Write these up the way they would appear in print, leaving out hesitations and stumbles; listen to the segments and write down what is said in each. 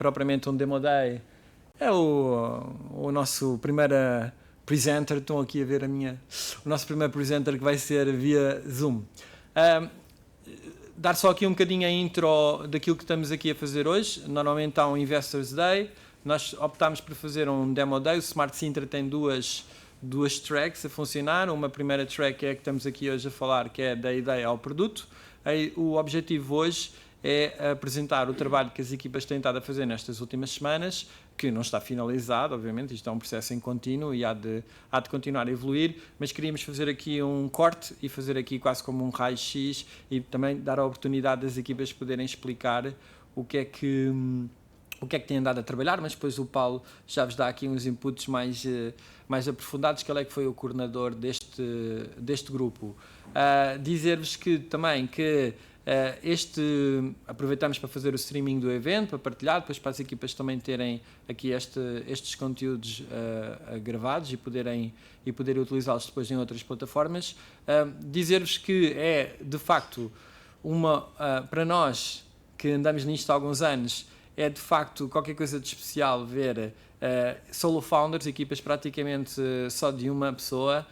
propriamente um Demo Day, é o nosso primeiro presenter. Estão aqui a ver o nosso primeiro presenter, que vai ser via Zoom. Dar só aqui um bocadinho a intro daquilo que estamos aqui a fazer hoje. Normalmente há um Investors Day, nós optámos por fazer um Demo Day. O Smart Sintra tem duas tracks a funcionar. Uma primeira track é a que estamos aqui hoje a falar, que é da ideia ao produto. O objetivo hoje é apresentar o trabalho que as equipas têm estado a fazer nestas últimas semanas, que não está finalizado, obviamente, isto é um processo em contínuo e há de continuar a evoluir, mas queríamos fazer aqui um corte e fazer aqui quase como um raio-x e também dar a oportunidade das equipas poderem explicar o que é que têm andado a trabalhar, mas depois o Paulo já vos dá aqui uns inputs mais aprofundados, que ele é que foi o coordenador deste grupo. Dizer-vos que também que aproveitamos para fazer o streaming do evento, para partilhar, depois para as equipas também terem aqui estes conteúdos gravados e poderem utilizá-los depois em outras plataformas. Dizer-vos que é, de facto, para nós que andamos nisto há alguns anos, é de facto qualquer coisa de especial ver solo founders, equipas praticamente só de uma pessoa,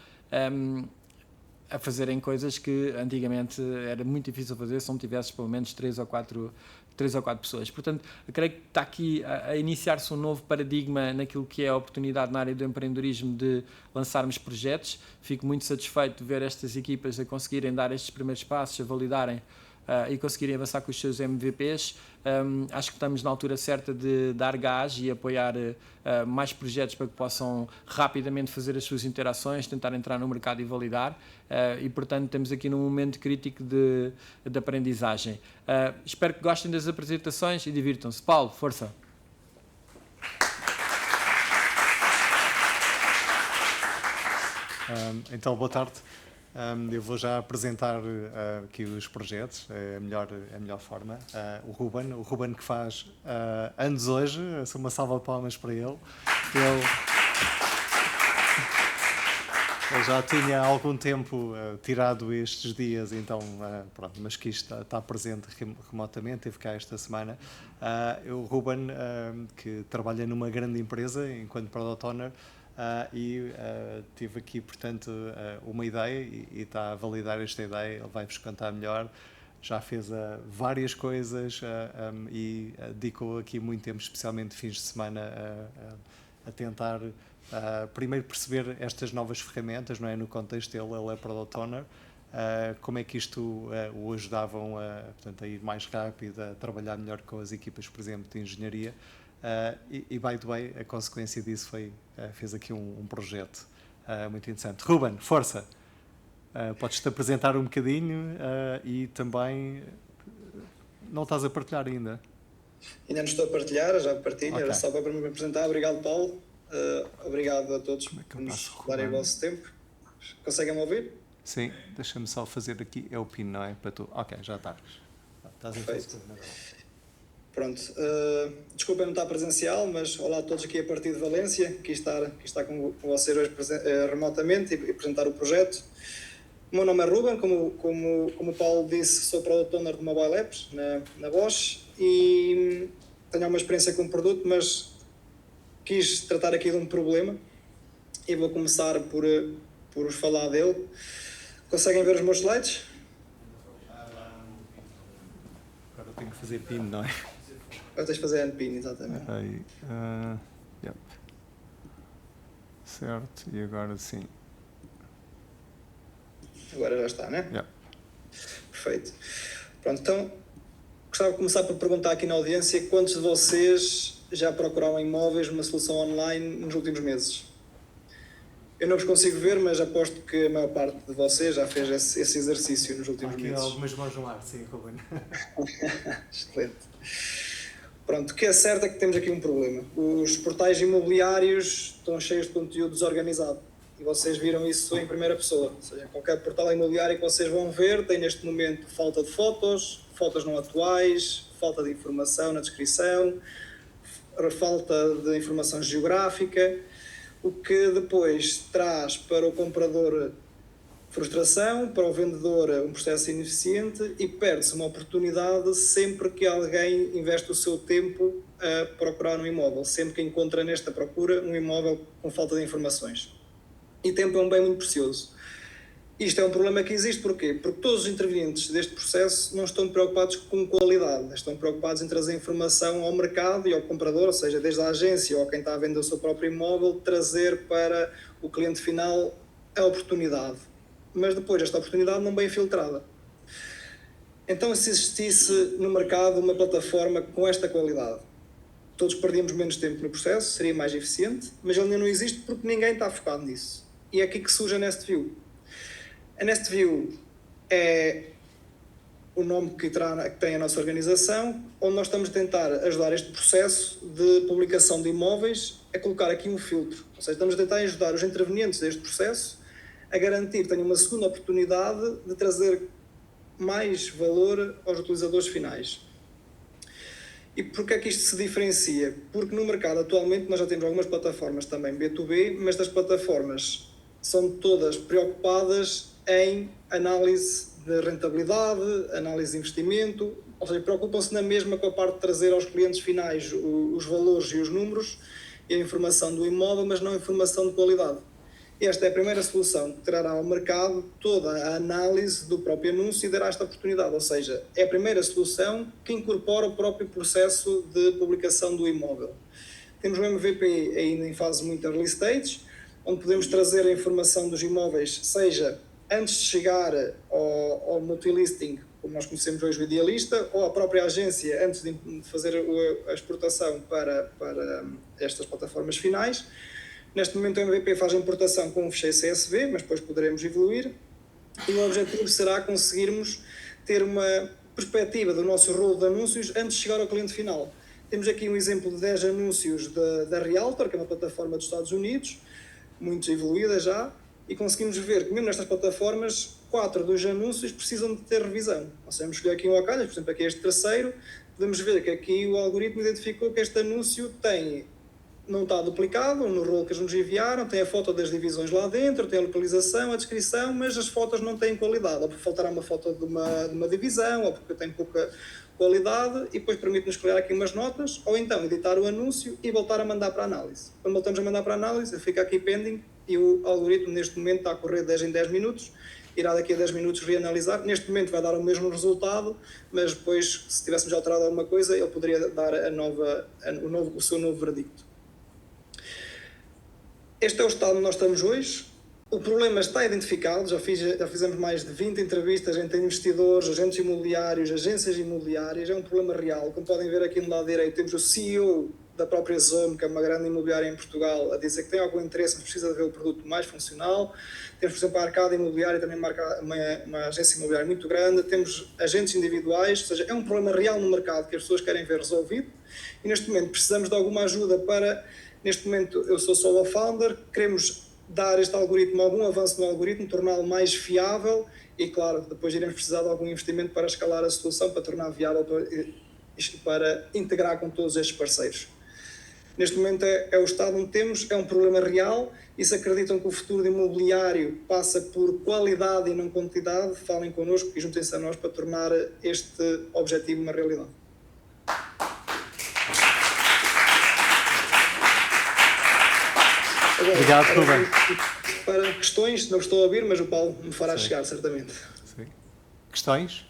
a fazerem coisas que antigamente era muito difícil fazer se não tivesses pelo menos 3 ou 4 pessoas. Portanto, eu creio que está aqui a iniciar-se um novo paradigma naquilo que é a oportunidade na área do empreendedorismo de lançarmos projetos. Fico muito satisfeito de ver estas equipas a conseguirem dar estes primeiros passos, a validarem e conseguirem avançar com os seus MVPs. Acho que estamos na altura certa de dar gás e apoiar mais projetos para que possam rapidamente fazer as suas interações, tentar entrar no mercado e validar. E, portanto, estamos aqui num momento crítico de aprendizagem. Espero que gostem das apresentações e divirtam-se. Paulo, força! Então, boa tarde. Eu vou já apresentar aqui os projetos, é a melhor forma. O Ruben que faz anos hoje, uma salva de palmas para ele. Ele já tinha há algum tempo tirado estes dias, então, pronto, mas quis estar presente remotamente, teve cá esta semana. O Ruben, que trabalha numa grande empresa enquanto Product Owner, tive aqui, portanto, uma ideia e está a validar esta ideia. Ele vai-vos contar melhor. Já fez várias coisas e dedicou aqui muito tempo, especialmente fins de semana, a tentar primeiro perceber estas novas ferramentas, não é? No contexto dele, ele é Product Owner. Como é que isto o ajudavam portanto, a ir mais rápido, a trabalhar melhor com as equipas, por exemplo, de engenharia. E by the way, a consequência disso fez aqui um projeto muito interessante. Ruben, força! Podes-te apresentar um bocadinho e também não estás a partilhar ainda? Ainda não estou a partilhar, já partilho, okay. Era só para me apresentar. Obrigado, Paulo. Obrigado a todos por nos darem o vosso tempo. Conseguem-me ouvir? Sim, deixa-me só fazer aqui, é o PIN, não é? Para tu. Ok, já estás. Estás em Facebook. Pronto, desculpem não estar presencial, mas olá a todos aqui a partir de Valência, aqui está com vocês hoje remotamente e apresentar o projeto. O meu nome é Ruben, como o Paulo disse, sou Product Owner de Mobile Apps na Bosch e tenho uma experiência com o produto, mas quis tratar aqui de um problema e vou começar por vos falar dele. Conseguem ver os meus slides? Agora tenho que fazer PIN, não é? Agora tens de fazer NPIN, exatamente. Yep. Certo, e agora sim. Agora já está, né? Yep. Perfeito. Pronto, então, gostava de começar por perguntar aqui na audiência quantos de vocês já procuraram imóveis numa solução online nos últimos meses? Eu não vos consigo ver, mas aposto que a maior parte de vocês já fez esse exercício nos últimos meses. Aqui algumas mãos no ar, sim, Ruben. Excelente. Pronto, o que é certo é que temos aqui um problema. Os portais imobiliários estão cheios de conteúdo desorganizado. E vocês viram isso em primeira pessoa. Ou seja, qualquer portal imobiliário que vocês vão ver tem neste momento falta de fotos não atuais, falta de informação na descrição, falta de informação geográfica, o que depois traz para o comprador Frustração, para o vendedor um processo ineficiente e perde-se uma oportunidade sempre que alguém investe o seu tempo a procurar um imóvel, sempre que encontra nesta procura um imóvel com falta de informações. E tempo é um bem muito precioso. Isto é um problema que existe, porquê? Porque todos os intervenientes deste processo não estão preocupados com qualidade, estão preocupados em trazer informação ao mercado e ao comprador, ou seja, desde a agência ou quem está a vender o seu próprio imóvel, trazer para o cliente final a oportunidade. Mas depois esta oportunidade não bem filtrada. Então, se existisse no mercado uma plataforma com esta qualidade, todos perdíamos menos tempo no processo, seria mais eficiente, mas ele ainda não existe porque ninguém está focado nisso. E é aqui que surge a NestView. A NestView é o nome que tem a nossa organização, onde nós estamos a tentar ajudar este processo de publicação de imóveis a colocar aqui um filtro. Ou seja, estamos a tentar ajudar os intervenientes deste processo a garantir que tenham uma segunda oportunidade de trazer mais valor aos utilizadores finais. E porquê é que isto se diferencia? Porque no mercado atualmente nós já temos algumas plataformas também B2B, mas estas plataformas são todas preocupadas em análise de rentabilidade, análise de investimento, ou seja, preocupam-se na mesma com a parte de trazer aos clientes finais os valores e os números e a informação do imóvel, mas não a informação de qualidade. Esta é a primeira solução que trará ao mercado toda a análise do próprio anúncio e dará esta oportunidade, ou seja, é a primeira solução que incorpora o próprio processo de publicação do imóvel. Temos o MVP ainda em fase muito early stage, onde podemos trazer a informação dos imóveis, seja antes de chegar ao multilisting, como nós conhecemos hoje o Idealista, ou a própria agência antes de fazer a exportação para estas plataformas finais. Neste momento o MVP faz a importação com um ficheiro CSV, mas depois poderemos evoluir. E o objetivo será conseguirmos ter uma perspectiva do nosso rolo de anúncios antes de chegar ao cliente final. Temos aqui um exemplo de 10 anúncios da Realtor, que é uma plataforma dos Estados Unidos, muito evoluída já, e conseguimos ver que mesmo nestas plataformas, 4 dos anúncios precisam de ter revisão. Nós vamos escolher aqui um ao calhas, por exemplo, aqui este terceiro, podemos ver que aqui o algoritmo identificou que este anúncio não está duplicado no rolo que eles nos enviaram, tem a foto das divisões lá dentro, tem a localização, a descrição, mas as fotos não têm qualidade, ou porque faltará uma foto de uma divisão, ou porque tem pouca qualidade, e depois permite-nos criar aqui umas notas, ou então editar o anúncio e voltar a mandar para a análise. Quando voltamos a mandar para a análise, fica aqui pending, e o algoritmo neste momento está a correr 10 em 10 minutos, irá daqui a 10 minutos reanalisar. Neste momento vai dar o mesmo resultado, mas depois, se tivéssemos alterado alguma coisa, ele poderia dar o seu novo verdicto. Este é o estado onde nós estamos hoje. O problema está identificado, já fizemos mais de 20 entrevistas entre investidores, agentes imobiliários, agências imobiliárias, é um problema real. Como podem ver aqui no lado direito, temos o CEO da própria Zoom, que é uma grande imobiliária em Portugal, a dizer que tem algum interesse, mas precisa de ver o produto mais funcional. Temos, por exemplo, a Arcada Imobiliária, também uma agência imobiliária muito grande. Temos agentes individuais, ou seja, é um problema real no mercado que as pessoas querem ver resolvido. E neste momento precisamos de alguma ajuda para... Neste momento eu sou solo founder, queremos dar este algoritmo algum avanço no algoritmo, torná-lo mais fiável e, claro, depois iremos precisar de algum investimento para escalar a solução, para tornar viável, para integrar com todos estes parceiros. Neste momento é o estado onde temos, é um problema real, e se acreditam que o futuro do imobiliário passa por qualidade e não quantidade, falem connosco e juntem-se a nós para tornar este objetivo uma realidade. Agora, obrigado, Ruben. Para questões, não estou a ouvir, mas o Paulo me fará chegar, certamente. Sim. Questões?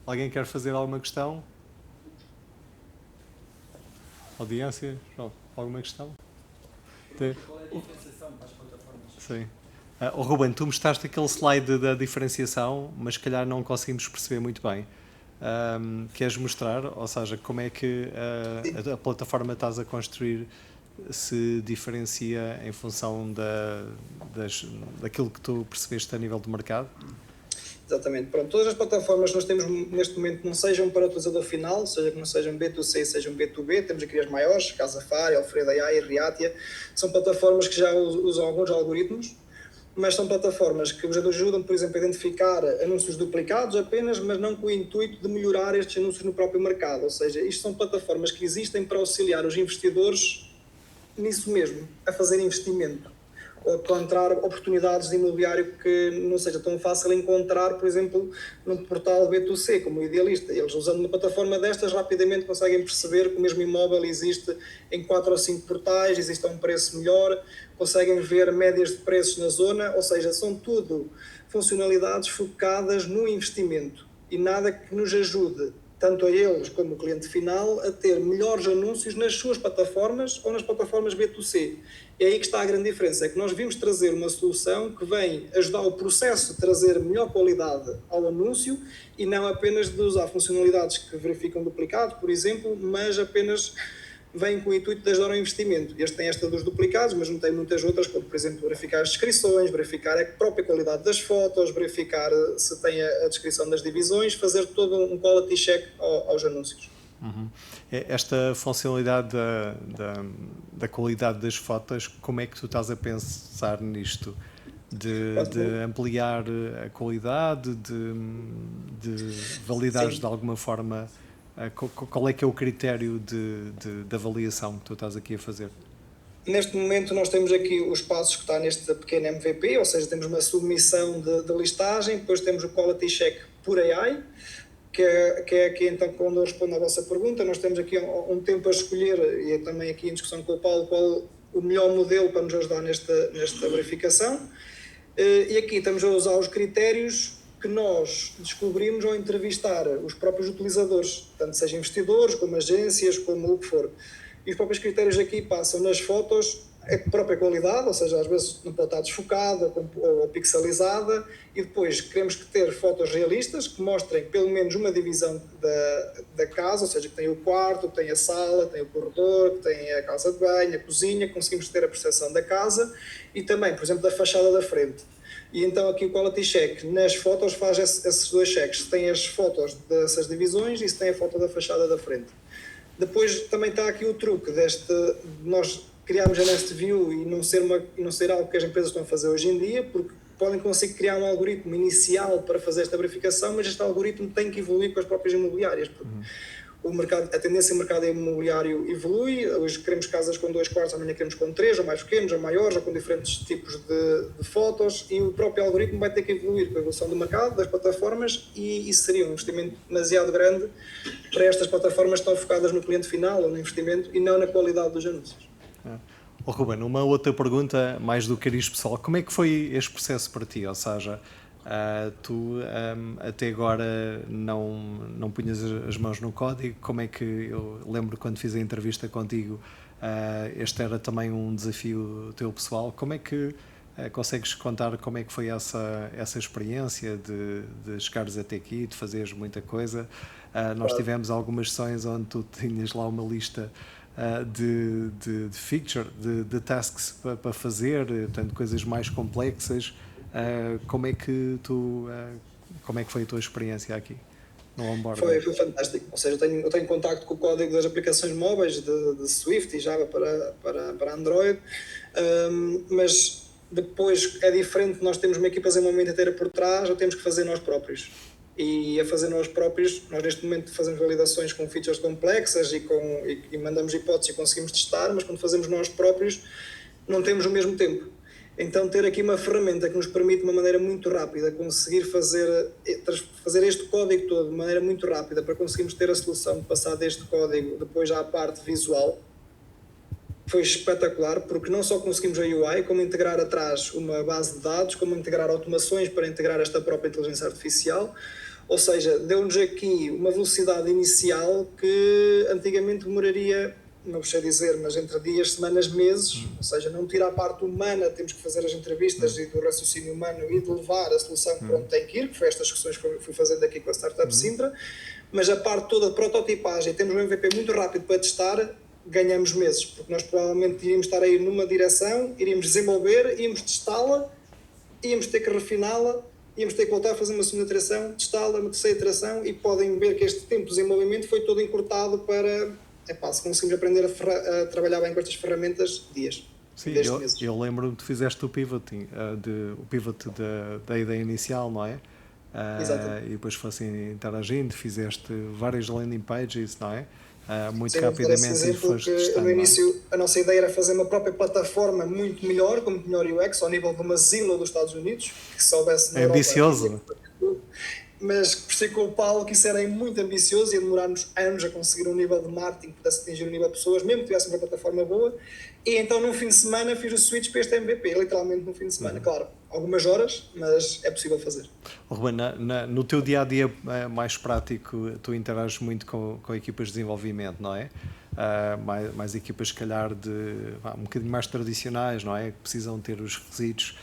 Alguém quer fazer alguma questão? Audiência? João, alguma questão? Qual é a diferenciação para as plataformas? Sim. Ruben, tu mostraste aquele slide da diferenciação, mas se calhar não conseguimos perceber muito bem. Queres mostrar? Ou seja, como é que a plataforma estás a construir se diferencia em função daquilo que tu percebeste a nível do mercado? Exatamente. Pronto, todas as plataformas que nós temos neste momento não sejam para o utilizador final, seja que não sejam B2C, sejam B2B, temos aqui as maiores, Casafari, Alfredo AI, Riatia, são plataformas que já usam alguns algoritmos, mas são plataformas que nos ajudam, por exemplo, a identificar anúncios duplicados apenas, mas não com o intuito de melhorar estes anúncios no próprio mercado. Ou seja, isto são plataformas que existem para auxiliar os investidores nisso mesmo, a fazer investimento. ou encontrar oportunidades de imobiliário que não seja tão fácil encontrar, por exemplo, num portal B2C, como o Idealista. Eles, usando uma plataforma destas, rapidamente conseguem perceber que o mesmo imóvel existe em 4 ou 5 portais, existe a um preço melhor, conseguem ver médias de preços na zona, ou seja, são tudo funcionalidades focadas no investimento e nada que nos ajude, tanto a eles como o cliente final, a ter melhores anúncios nas suas plataformas ou nas plataformas B2C. É aí que está a grande diferença, é que nós vimos trazer uma solução que vem ajudar o processo de trazer melhor qualidade ao anúncio e não apenas de usar funcionalidades que verificam duplicados, por exemplo, mas apenas vem com o intuito de ajudar ao investimento. Este tem esta dos duplicados, mas não tem muitas outras, como, por exemplo, verificar as descrições, verificar a própria qualidade das fotos, verificar se tem a descrição das divisões, fazer todo um quality check aos anúncios. Uhum. Esta funcionalidade da qualidade das fotos, como é que tu estás a pensar nisto? De ampliar a qualidade, de validar de alguma forma? Qual é que é o critério de avaliação que tu estás aqui a fazer? Neste momento nós temos aqui os passos que está neste pequeno MVP, ou seja, temos uma submissão de listagem, depois temos o Quality Check por AI, que é aqui então quando eu respondo à vossa pergunta. Nós temos aqui um tempo a escolher, e é também aqui em discussão com o Paulo, qual o melhor modelo para nos ajudar nesta verificação. E aqui estamos a usar os critérios que nós descobrimos ao entrevistar os próprios utilizadores, tanto sejam investidores, como agências, como o que for. E os próprios critérios aqui passam nas fotos a própria qualidade, ou seja, às vezes não pode estar desfocada ou pixelizada, e depois queremos ter fotos realistas que mostrem pelo menos uma divisão da casa, ou seja, que tem o quarto, que tem a sala, que tem o corredor, que tem a casa de banho, a cozinha, conseguimos ter a percepção da casa e também, por exemplo, da fachada da frente. E então aqui o Quality Check nas fotos faz esses dois checks, se tem as fotos dessas divisões e se tem a foto da fachada da frente. Depois também está aqui o truque nós criarmos a Nest View e não ser algo que as empresas estão a fazer hoje em dia, porque podem conseguir criar um algoritmo inicial para fazer esta verificação, mas este algoritmo tem que evoluir com as próprias imobiliárias, porque a tendência do mercado imobiliário evolui. Hoje queremos casas com 2 quartos, amanhã queremos com 3, ou mais pequenos, ou maiores, ou com diferentes tipos de fotos, e o próprio algoritmo vai ter que evoluir com a evolução do mercado, das plataformas, e isso seria um investimento demasiado grande para estas plataformas que estão focadas no cliente final ou no investimento e não na qualidade dos anúncios. Oh, Ruben, uma outra pergunta mais do cariz pessoal. Como é que foi este processo para ti? Ou seja, tu até agora não punhas as mãos no código. Como é que, eu lembro quando fiz a entrevista contigo, este era também um desafio teu pessoal. Como é que consegues contar como é que foi essa experiência de chegares até aqui, de fazeres muita coisa? Nós tivemos algumas sessões onde tu tinhas lá uma lista de feature, de tasks para fazer, portanto, coisas mais complexas. Como é que foi a tua experiência aqui no onboarding? Foi fantástico. Ou seja, eu tenho contacto com o código das aplicações móveis de Swift e Java para Android, mas depois é diferente. Nós temos uma equipa de desenvolvimento inteira por trás, ou temos que fazer nós próprios. E a fazer nós próprios, nós neste momento fazemos validações com features complexas e mandamos hipóteses e conseguimos testar, mas quando fazemos nós próprios não temos o mesmo tempo. Então ter aqui uma ferramenta que nos permite de uma maneira muito rápida conseguir fazer este código todo de maneira muito rápida para conseguirmos ter a solução de passar deste código depois à parte visual, foi espetacular, porque não só conseguimos a UI, como integrar atrás uma base de dados, como integrar automações para integrar esta própria inteligência artificial. Ou seja, deu-nos aqui uma velocidade inicial que antigamente demoraria, não sei dizer, mas entre dias, semanas, meses. Ou seja, não tira a parte humana, temos que fazer as entrevistas e do raciocínio humano e de levar a solução para onde tem que ir, que foi estas discussões que fui fazendo aqui com a Startup Sintra, mas a parte toda de prototipagem, temos um MVP muito rápido para testar, ganhamos meses, porque nós provavelmente iríamos estar aí numa direção, iríamos desenvolver, íamos testá-la, íamos ter que refiná-la, íamos ter que voltar a fazer uma segunda iteração, testá-la, uma terceira iteração, e podem ver que este tempo de desenvolvimento foi todo encurtado para, se conseguimos aprender a trabalhar bem com estas ferramentas, dias. Sim, eu lembro-me que tu fizeste o pivot da ideia inicial, não é? E depois fosse interagindo, fizeste várias landing pages, não é? muito Sim, rapidamente e exemplo foste que testando, no início a nossa ideia era fazer uma própria plataforma muito melhor, com muito melhor UX, ao nível de uma Zillow dos Estados Unidos, que se houvesse na É Europa, ambicioso. mas percebi com o Paulo que isso era muito ambicioso e ia demorar-nos anos a conseguir um nível de marketing que pudesse atingir um nível de pessoas, mesmo que tivesse uma plataforma boa. E então num fim de semana fiz o switch para este MVP, literalmente num fim de semana. Claro, algumas horas, mas é possível fazer. Ruben, no teu dia-a-dia mais prático, tu interages muito com equipas de desenvolvimento, não é? Mais equipas, se calhar, um bocadinho mais tradicionais, não é? Que precisam ter os requisitos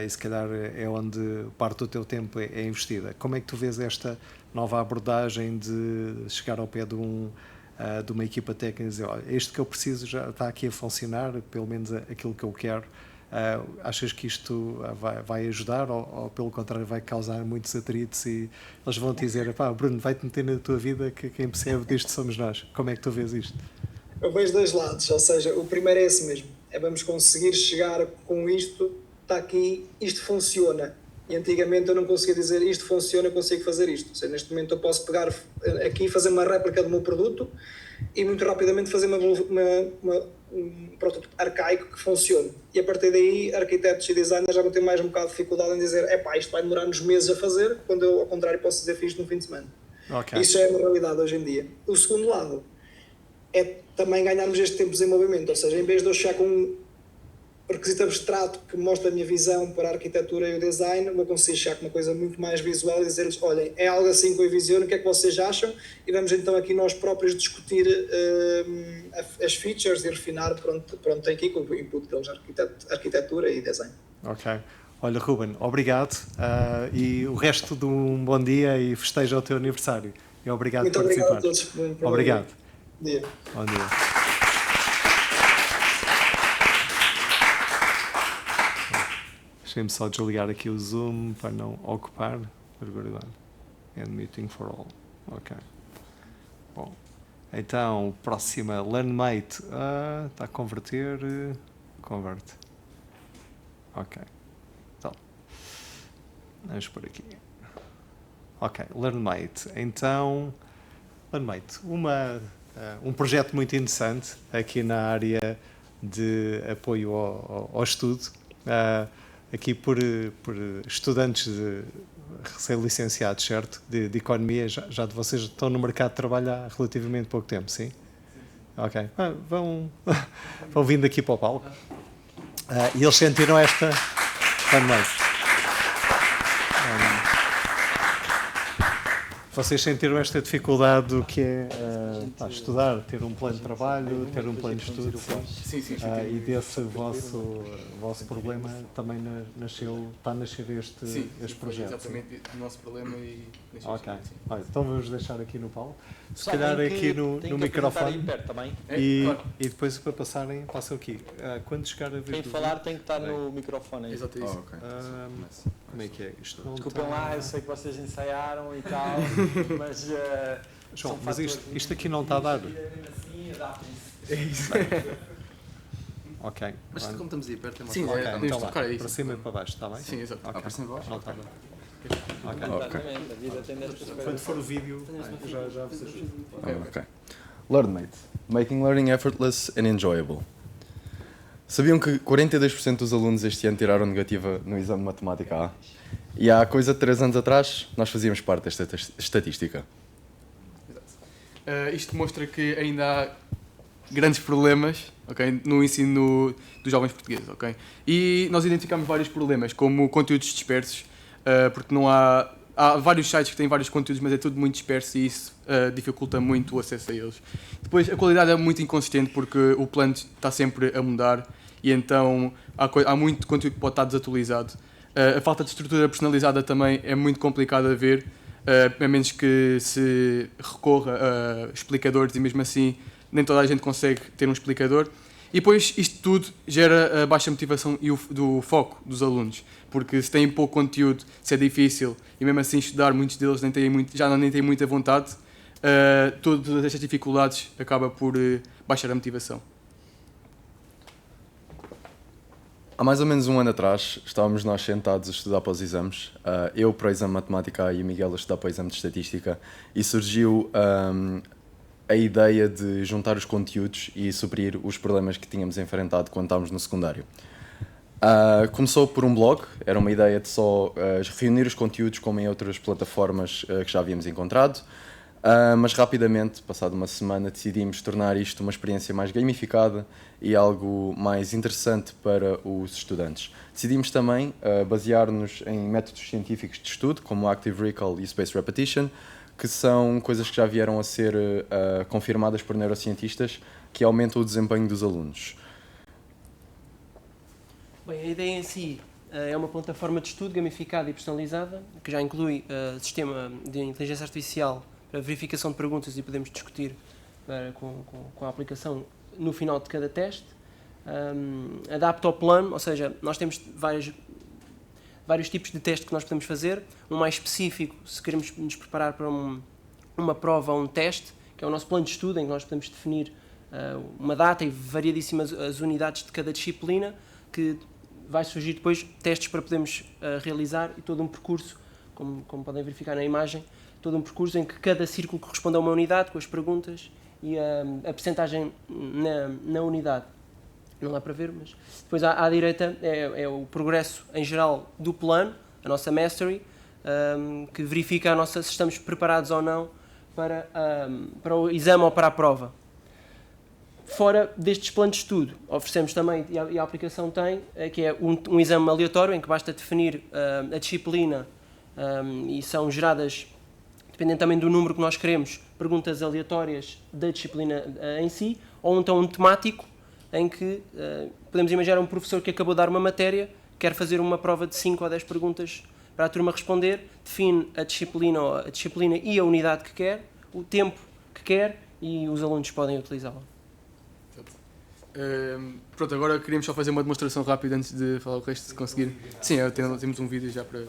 e se calhar é onde parte do teu tempo é investida. Como é que tu vês esta nova abordagem de chegar ao pé de uma equipa técnica e dizer, olha, este que eu preciso já está aqui a funcionar, pelo menos aquilo que eu quero? Achas que isto vai ajudar ou pelo contrário vai causar muitos atritos e eles vão te dizer, pá, Bruno, vai-te meter na tua vida que quem percebe disto somos nós? Como é que tu vês isto? Eu vejo dois lados, ou seja, o primeiro é esse mesmo, é vamos conseguir chegar com isto, está aqui, isto funciona. E antigamente eu não conseguia dizer isto funciona, eu consigo fazer isto. Ou seja, neste momento eu posso pegar aqui e fazer uma réplica do meu produto e muito rapidamente fazer um protótipo arcaico que funcione. E a partir daí, arquitetos e designers já vão ter mais um bocado de dificuldade em dizer isto vai demorar-nos meses a fazer, quando eu, ao contrário, posso dizer fiz isto no fim de semana. Okay. Isso é uma realidade hoje em dia. O segundo lado é também ganharmos este tempo de desenvolvimento, ou seja, em vez de eu chegar com um requisito abstrato que mostra a minha visão para a arquitetura e o design, vou conseguir chegar com uma coisa muito mais visual e dizer-lhes, olhem, é algo assim que eu visiono, o que é que vocês acham? E vamos então aqui nós próprios discutir as features e refinar pronto aqui com o input deles, arquitetura e design. Ok. Olha, Ruben, obrigado e o resto de um bom dia e festeja o teu aniversário. E obrigado muito por obrigado participar. A todos. Obrigado. Bom dia. Bom dia. Deixem-me só desligar aqui o Zoom para não ocupar. And meeting for all. Ok. Bom. Então, próxima, LearnMate. Está a converter. Converte. Ok. Então, vamos por aqui. Ok, LearnMate. Então, LearnMate, um projeto muito interessante aqui na área de apoio ao estudo. Aqui por estudantes recém-licenciados, certo? De economia, já vocês estão no mercado de trabalho há relativamente pouco tempo, sim? Ok. Vão vindo aqui para o palco. E eles sentiram esta... Vocês sentiram esta dificuldade do que é estudar, ter um plano de trabalho, ter um plano de estudo? Sim. E desse vosso problema também está a nascer este projeto? Exatamente, o nosso problema e... Ok, então vamos deixar aqui no palco. Se calhar aqui no microfone. E depois para passam aqui. Quando chegar a vez quem falar tem que estar no microfone. Exato, isso. Como é que é isto? Desculpem lá, eu sei que vocês ensaiaram e tal, mas... João, mas isto aqui não está a dar. É isso. Ok. Mas como estamos aí perto, é mais sim, então lá, para cima e para baixo, está bem? Sim, exato. Para cima e para baixo? Não está. Exatamente, a vida tem destas coisas. Quando for o vídeo, já vos ajudo. Ok. LearnMate. Making learning effortless and enjoyable. Sabiam que 42% dos alunos este ano tiraram negativa no exame de matemática A? E há coisa de 3 anos atrás, nós fazíamos parte desta estatística. Isto mostra que ainda há grandes problemas, okay, no ensino dos jovens portugueses. Okay? E nós identificamos vários problemas, como conteúdos dispersos, porque não há vários sites que têm vários conteúdos, mas é tudo muito disperso e isso dificulta muito o acesso a eles. Depois, a qualidade é muito inconsistente porque o plano está sempre a mudar e então há muito conteúdo que pode estar desatualizado. A falta de estrutura personalizada também é muito complicada a ver, a menos que se recorra a explicadores e mesmo assim nem toda a gente consegue ter um explicador. E depois isto tudo gera a baixa motivação e do foco dos alunos, porque se têm pouco conteúdo, se é difícil e mesmo assim estudar, muitos deles nem têm muita vontade, todas estas dificuldades acabam por baixar a motivação. Há mais ou menos um ano atrás, estávamos nós sentados a estudar para os exames, eu para o exame de matemática e o Miguel a estudar para o exame de estatística, e surgiu a ideia de juntar os conteúdos e suprir os problemas que tínhamos enfrentado quando estávamos no secundário. Começou por um blog, era uma ideia de só reunir os conteúdos como em outras plataformas que já havíamos encontrado, mas rapidamente, passado uma semana, decidimos tornar isto uma experiência mais gamificada e algo mais interessante para os estudantes. Decidimos também basear-nos em métodos científicos de estudo, como Active Recall e Spaced Repetition, que são coisas que já vieram a ser confirmadas por neurocientistas, que aumentam o desempenho dos alunos. Bem, a ideia em si é uma plataforma de estudo gamificada e personalizada, que já inclui sistema de inteligência artificial para verificação de perguntas e podemos discutir com a aplicação no final de cada teste. Adapta ao plano, ou seja, nós temos vários tipos de teste que nós podemos fazer. Um mais específico, se queremos nos preparar para uma prova ou um teste, que é o nosso plano de estudo, em que nós podemos definir uma data e variadíssimas as unidades de cada disciplina, que vai surgir depois testes para podermos realizar e todo um percurso, como podem verificar na imagem, todo um percurso em que cada círculo corresponde a uma unidade, com as perguntas e a percentagem na unidade. Não dá para ver, mas depois à direita é o progresso em geral do plano, a nossa mastery, que verifica se estamos preparados ou não para o exame ou para a prova. Fora destes planos de estudo, oferecemos também, e a aplicação tem, que é um exame aleatório, em que basta definir a disciplina e são geradas, dependendo também do número que nós queremos, perguntas aleatórias da disciplina em si, ou então um temático, em que podemos imaginar um professor que acabou de dar uma matéria, quer fazer uma prova de 5 ou 10 perguntas para a turma responder, define a disciplina e a unidade que quer, o tempo que quer, e os alunos podem utilizá-la. Pronto, agora queríamos só fazer uma demonstração rápida antes de falar o resto, se conseguir. Sim, temos um vídeo já para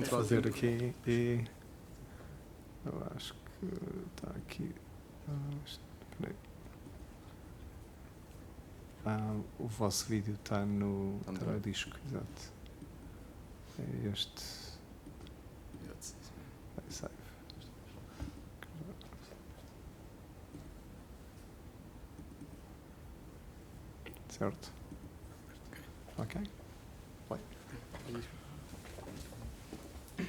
fazer aqui e eu acho que está aqui. Espera aí. O vosso vídeo está no disco, exato. É este. Save. Certo? Ok.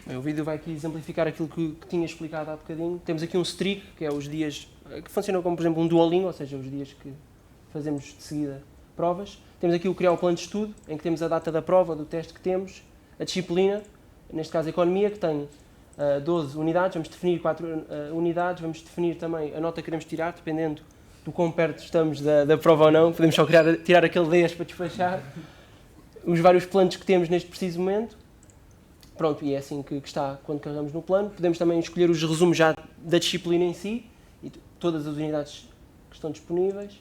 O vídeo vai aqui exemplificar aquilo que tinha explicado há bocadinho. Temos aqui um streak, que é os dias, que funciona como, por exemplo, um Duolingo, ou seja, os dias que fazemos de seguida provas. Temos aqui o criar o plano de estudo, em que temos a data da prova, do teste que temos, a disciplina, neste caso a economia, que tem 12 unidades, vamos definir 4 unidades, vamos definir também a nota que queremos tirar, dependendo do quão perto estamos da prova ou não, podemos só tirar aquele 10 para despachar, os vários planos que temos neste preciso momento. Pronto, e é assim que está quando carregamos no plano. Podemos também escolher os resumos já da disciplina em si, e todas as unidades que estão disponíveis,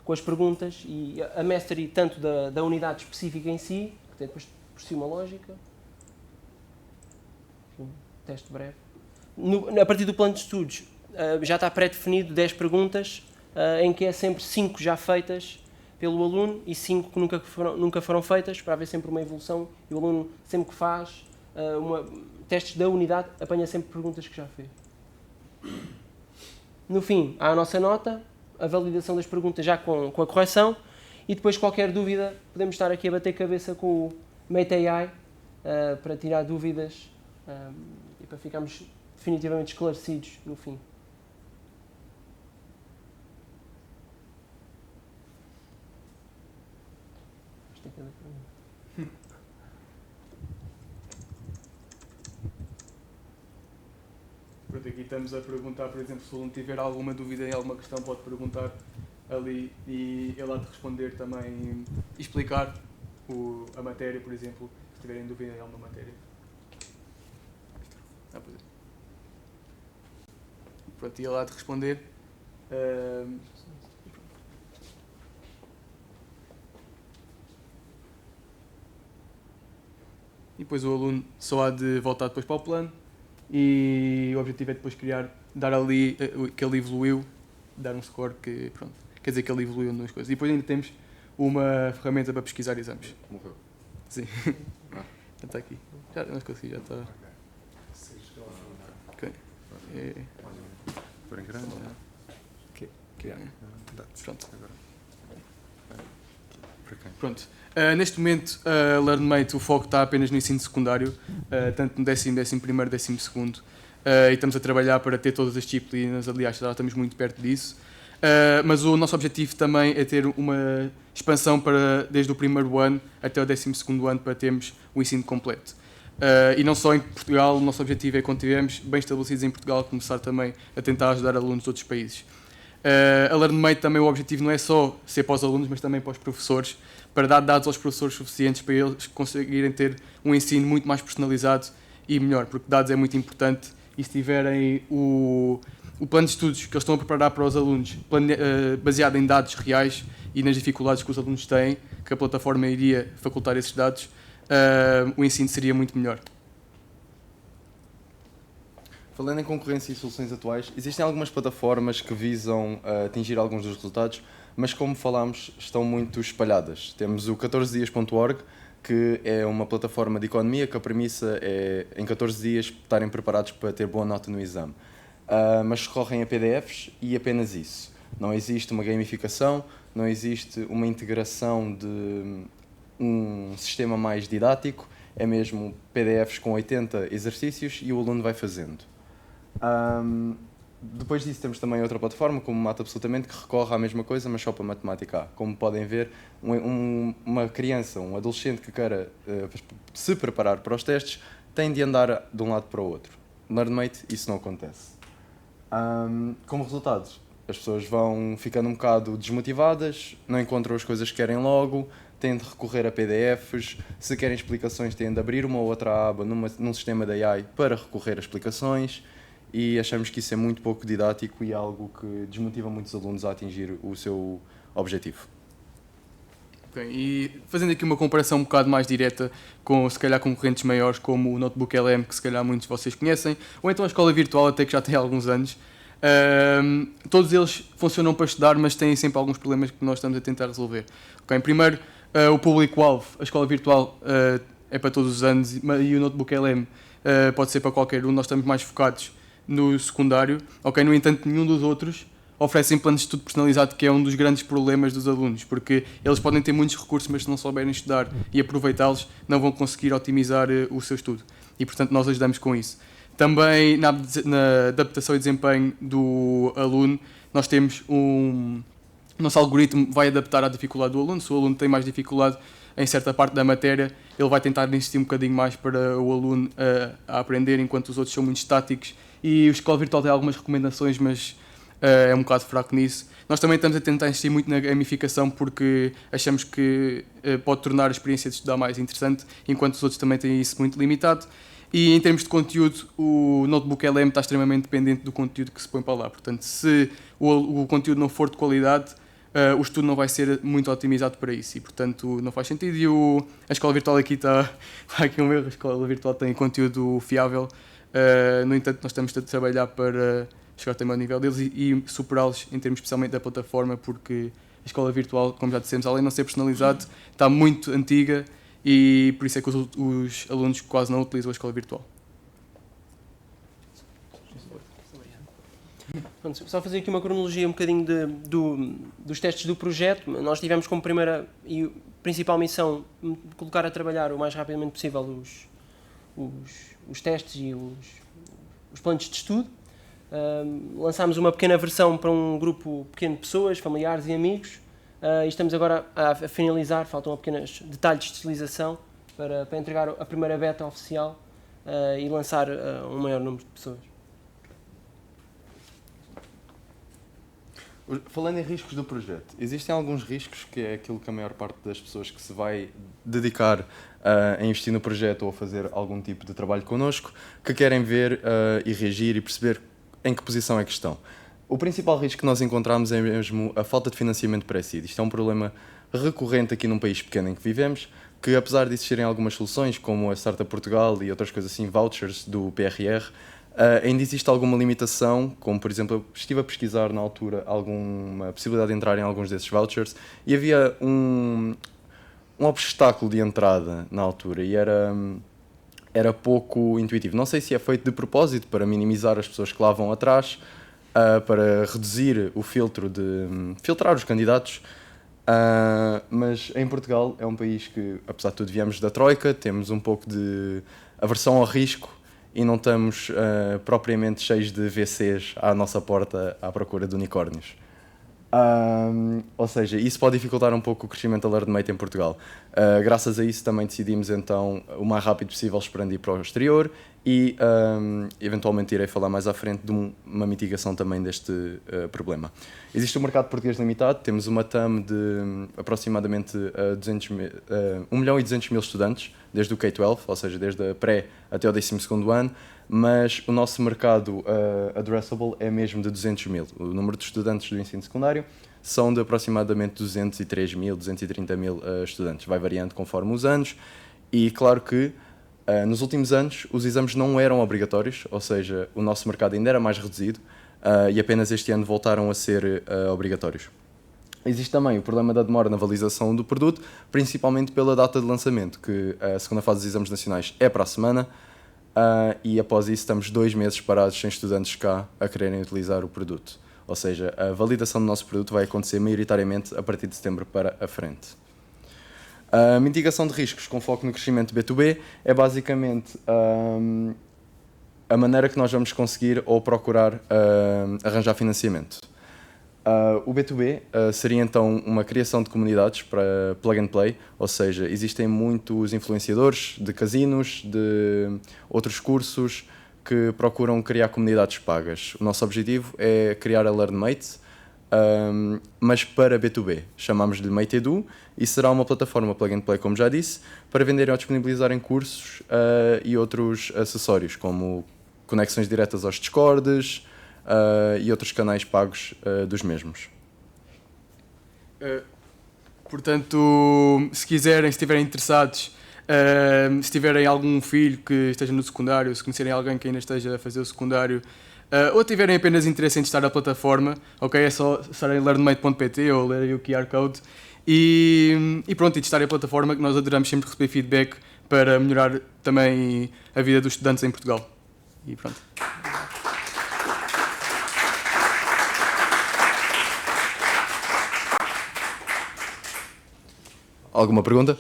com as perguntas e a mastery tanto da unidade específica em si, que tem depois por si uma lógica. Um teste breve. A partir do plano de estudos já está pré-definido 10 perguntas, em que é sempre 5 já feitas pelo aluno e 5 que nunca foram feitas, para haver sempre uma evolução, e o aluno sempre que faz testes da unidade apanha sempre perguntas que já fez. No fim, há a nossa nota, a validação das perguntas já com a correção, e depois qualquer dúvida podemos estar aqui a bater cabeça com o Mate AI para tirar dúvidas e para ficarmos definitivamente esclarecidos no fim. Pronto, aqui estamos a perguntar, por exemplo, se o aluno tiver alguma dúvida em alguma questão, pode perguntar ali e ele há de responder também, explicar a matéria, por exemplo, se tiverem dúvida em alguma matéria. Pois é. Pronto, e ele há de responder. E depois o aluno só há de voltar depois para o plano e o objetivo é depois dar ali que ele evoluiu, dar um score que, pronto, quer dizer que ele evoluiu nas coisas. E depois ainda temos uma ferramenta para pesquisar exames. Morreu. Sim. Já está aqui. Já não consegui, já está. Ok. Por grande. Pronto. Para quem? Pronto. Neste momento, LearnMate, o foco está apenas no ensino secundário, tanto no 10º, 11º, 12º, e estamos a trabalhar para ter todas as disciplinas, aliás, já estamos muito perto disso. Mas o nosso objetivo também é ter uma expansão desde o primeiro ano até o 12º ano para termos o ensino completo. E não só em Portugal, o nosso objetivo é, quando estivermos bem estabelecidos em Portugal, começar também a tentar ajudar alunos de outros países. A LearnMate também, o objetivo não é só ser para os alunos, mas também para os professores, para dar dados aos professores suficientes para eles conseguirem ter um ensino muito mais personalizado e melhor, porque dados é muito importante, e se tiverem o plano de estudos que eles estão a preparar para os alunos, baseado em dados reais e nas dificuldades que os alunos têm, que a plataforma iria facultar esses dados, o ensino seria muito melhor. Falando em concorrência e soluções atuais, existem algumas plataformas que visam atingir alguns dos resultados, mas como falámos, estão muito espalhadas. Temos o 14dias.org, que é uma plataforma de economia que a premissa é, em 14 dias, estarem preparados para ter boa nota no exame. Mas recorrem a PDFs e apenas isso. Não existe uma gamificação, não existe uma integração de um sistema mais didático, é mesmo PDFs com 80 exercícios e o aluno vai fazendo. Depois disso temos também outra plataforma, como o Mata Absolutamente, que recorre à mesma coisa, mas só para matemática A. Como podem ver, uma criança, um adolescente que queira se preparar para os testes, tem de andar de um lado para o outro. LearnMate, isso não acontece. Como resultado, as pessoas vão ficando um bocado desmotivadas, não encontram as coisas que querem logo, têm de recorrer a PDFs, se querem explicações têm de abrir uma ou outra aba num sistema de AI para recorrer a explicações, e achamos que isso é muito pouco didático e algo que desmotiva muitos alunos a atingir o seu objetivo. Okay. E fazendo aqui uma comparação um bocado mais direta com, se calhar, concorrentes maiores como o Notebook LM, que se calhar muitos de vocês conhecem, ou então a Escola Virtual, até que já tem alguns anos, todos eles funcionam para estudar, mas têm sempre alguns problemas que nós estamos a tentar resolver. Okay. Primeiro, o público-alvo, a Escola Virtual é para todos os anos, e o Notebook LM pode ser para qualquer um. Nós estamos mais focados no secundário. Okay. No entanto, nenhum dos outros oferecem planos de estudo personalizado, que é um dos grandes problemas dos alunos, porque eles podem ter muitos recursos, mas se não souberem estudar e aproveitá-los, não vão conseguir otimizar o seu estudo. E, portanto, nós ajudamos com isso. Também, na adaptação e desempenho do aluno, nós temos o nosso algoritmo vai adaptar à dificuldade do aluno. Se o aluno tem mais dificuldade em certa parte da matéria, ele vai tentar insistir um bocadinho mais para o aluno a aprender, enquanto os outros são muito estáticos. E o Escola Virtual tem algumas recomendações, mas é um bocado fraco nisso. Nós também estamos a tentar insistir muito na gamificação, porque achamos que pode tornar a experiência de estudar mais interessante, enquanto os outros também têm isso muito limitado. E em termos de conteúdo, o Notebook LM está extremamente dependente do conteúdo que se põe para lá. Portanto, se o conteúdo não for de qualidade, o estudo não vai ser muito otimizado para isso, e portanto não faz sentido. E a Escola Virtual aqui está aqui um erro. A Escola Virtual tem conteúdo fiável, no entanto nós estamos a trabalhar para chegar também ao nível deles e superá-los em termos especialmente da plataforma, porque a Escola Virtual, como já dissemos, além de não ser personalizado, está muito antiga, e por isso é que os alunos quase não utilizam a Escola Virtual. Pronto, só fazer aqui uma cronologia um bocadinho dos testes do projeto. Nós tivemos como primeira e principal missão colocar a trabalhar o mais rapidamente possível os testes e os planos de estudo. Lançámos uma pequena versão para um grupo pequeno de pessoas, familiares e amigos, e estamos agora a finalizar, faltam apenas detalhes de utilização para entregar a primeira beta oficial e lançar um maior número de pessoas. Falando em riscos do projeto, existem alguns riscos que é aquilo que a maior parte das pessoas que se vai dedicar a investir no projeto ou a fazer algum tipo de trabalho connosco, que querem ver e reagir e perceber em que posição é que estão. O principal risco que nós encontramos é mesmo a falta de financiamento pré-seed. Isto é um problema recorrente aqui num país pequeno em que vivemos, que apesar de existirem algumas soluções, como a Startup Portugal e outras coisas assim, vouchers do PRR, ainda existe alguma limitação, como por exemplo, eu estive a pesquisar na altura alguma possibilidade de entrar em alguns desses vouchers e havia um obstáculo de entrada na altura e era pouco intuitivo. Não sei se é feito de propósito para minimizar as pessoas que lá vão atrás, para reduzir o filtro de filtrar os candidatos. Mas em Portugal é um país que, apesar de tudo, viemos da Troika, temos um pouco de aversão ao risco e não estamos propriamente cheios de VCs à nossa porta à procura de unicórnios. Ou seja, isso pode dificultar um pouco o crescimento da LearnMate em Portugal. Graças a isso também decidimos então o mais rápido possível expandir para o exterior e eventualmente irei falar mais à frente de uma mitigação também deste problema. Existe um mercado português limitado, temos uma TAM de aproximadamente 1.200.000 estudantes, desde o K-12, ou seja, desde a pré até o 12º ano, mas o nosso mercado addressable é mesmo de 200.000. O número de estudantes do ensino secundário são de aproximadamente 203.000, 230.000 estudantes. Vai variando conforme os anos e claro que nos últimos anos os exames não eram obrigatórios, ou seja, o nosso mercado ainda era mais reduzido e apenas este ano voltaram a ser obrigatórios. Existe também o problema da demora na validação do produto, principalmente pela data de lançamento, que a segunda fase dos exames nacionais é para a semana, e após isso estamos 2 meses parados sem estudantes cá a quererem utilizar o produto. Ou seja, a validação do nosso produto vai acontecer maioritariamente a partir de setembro para a frente. A mitigação de riscos com foco no crescimento B2B é basicamente a maneira que nós vamos conseguir ou procurar arranjar financiamento. O B2B seria então uma criação de comunidades para plug and play, ou seja, existem muitos influenciadores de casinos, de outros cursos que procuram criar comunidades pagas. O nosso objetivo é criar a LearnMate, mas para B2B. Chamamos-lhe MateEdu e será uma plataforma plug and play, como já disse, para venderem ou disponibilizarem cursos e outros acessórios, como conexões diretas aos Discords, e outros canais pagos dos mesmos. Portanto, se estiverem interessados, se tiverem algum filho que esteja no secundário, se conhecerem alguém que ainda esteja a fazer o secundário, ou tiverem apenas interesse em testar a plataforma, ok, é só acessarem learnmate.pt ou lerem o QR Code e pronto, e testarem a plataforma, que nós adoramos sempre receber feedback para melhorar também a vida dos estudantes em Portugal. E pronto. Alguma pergunta?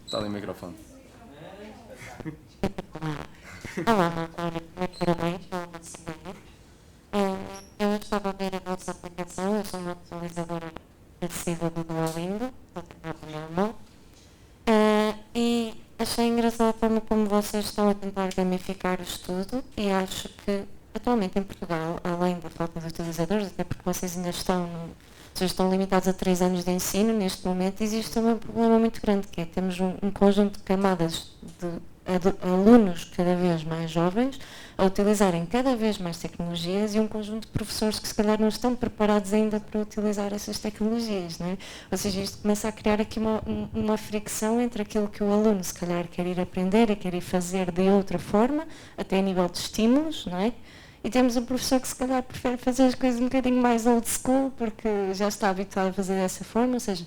Está ali o microfone. Olá, Natália, como é que era bem? Eu estava a ver a vossa aplicação, eu sou uma utilizadora assídua do Duolingo, e achei engraçado a forma como vocês estão a tentar gamificar o estudo e acho que atualmente em Portugal, além da falta de utilizadores, até porque vocês ainda estão limitados a 3 anos de ensino, neste momento existe um problema muito grande, que é temos um conjunto de camadas de alunos cada vez mais jovens a utilizarem cada vez mais tecnologias e um conjunto de professores que se calhar não estão preparados ainda para utilizar essas tecnologias, não é? Ou seja, isto começa a criar aqui uma fricção entre aquilo que o aluno se calhar quer ir aprender e quer ir fazer de outra forma, até a nível de estímulos, não é? E temos um professor que se calhar prefere fazer as coisas um bocadinho mais old school porque já está habituado a fazer dessa forma, ou seja,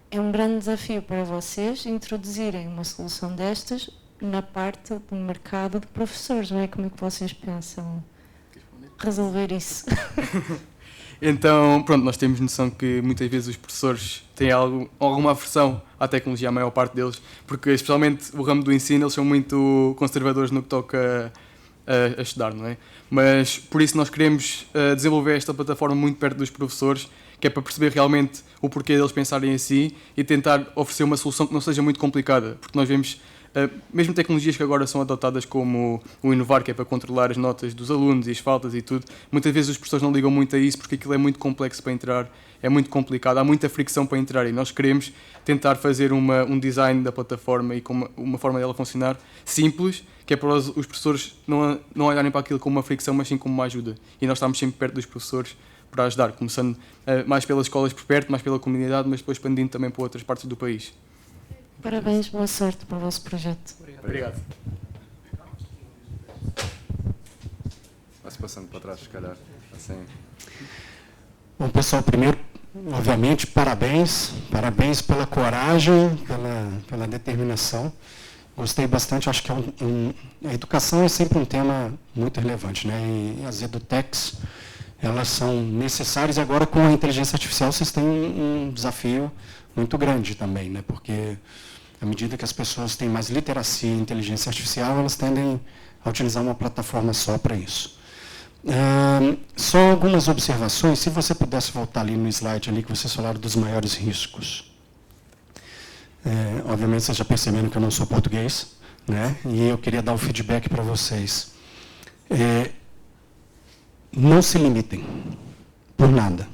é um grande desafio para vocês introduzirem uma solução destas na parte do mercado de professores, não é? Como é que vocês pensam resolver isso? Então, pronto, nós temos noção que muitas vezes os professores têm alguma aversão à tecnologia, a maior parte deles, porque especialmente o ramo do ensino, eles são muito conservadores no que toca a estudar, não é? Mas por isso nós queremos desenvolver esta plataforma muito perto dos professores, que é para perceber realmente o porquê deles pensarem assim e tentar oferecer uma solução que não seja muito complicada, porque nós vemos mesmo tecnologias que agora são adotadas como o Inovar, que é para controlar as notas dos alunos e as faltas e tudo, muitas vezes os professores não ligam muito a isso porque aquilo é muito complexo para entrar, é muito complicado, há muita fricção para entrar e nós queremos tentar fazer um design da plataforma e com uma forma dela funcionar simples, que é para os professores não olharem para aquilo como uma fricção, mas sim como uma ajuda. E nós estamos sempre perto dos professores para ajudar, começando mais pelas escolas por perto, mais pela comunidade, mas depois expandindo também para outras partes do país. Parabéns, boa sorte para o vosso projeto. Obrigado. Vai-se passando para trás, se calhar. Assim. Bom, pessoal, primeiro, obviamente, parabéns pela coragem, pela determinação. Gostei bastante, acho que a educação é sempre um tema muito relevante, né? E as edutechs, elas são necessárias. Agora, com a inteligência artificial, vocês têm um desafio muito grande também, né? Porque, à medida que as pessoas têm mais literacia em inteligência artificial, elas tendem a utilizar uma plataforma só para isso. Só algumas observações, se você pudesse voltar ali no slide ali que vocês falaram dos maiores riscos. Obviamente vocês já perceberam que eu não sou português, né? E eu queria dar um feedback para vocês. Não se limitem por nada.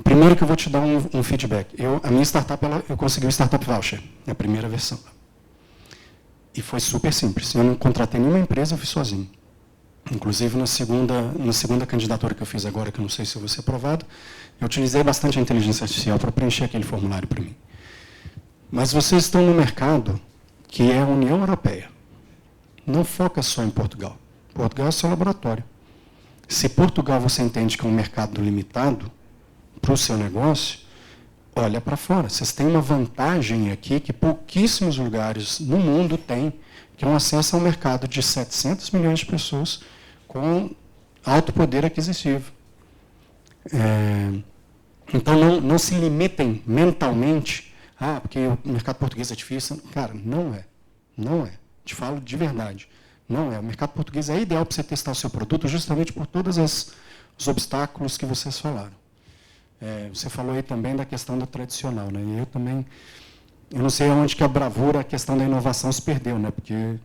Primeiro que eu vou te dar um feedback. A minha startup, eu consegui o Startup Voucher, a primeira versão. E foi super simples. Eu não contratei nenhuma empresa, eu fiz sozinho. Inclusive, na segunda candidatura que eu fiz agora, que eu não sei se eu vou ser aprovado, eu utilizei bastante a inteligência artificial para preencher aquele formulário para mim. Mas vocês estão no mercado que é a União Europeia. Não foca só em Portugal. Portugal é seu laboratório. Se Portugal você entende que é um mercado limitado para o seu negócio, olha para fora. Vocês têm uma vantagem aqui que pouquíssimos lugares no mundo têm, que é um acesso ao mercado de 700 milhões de pessoas com alto poder aquisitivo. Então, não se limitem mentalmente. Porque o mercado português é difícil. Cara, não é. Não é. Te falo de verdade. Não é. O mercado português é ideal para você testar o seu produto justamente por todos os obstáculos que vocês falaram. Você falou aí também da questão do tradicional, né? E eu não sei onde que a bravura, a questão da inovação se perdeu, né? Porque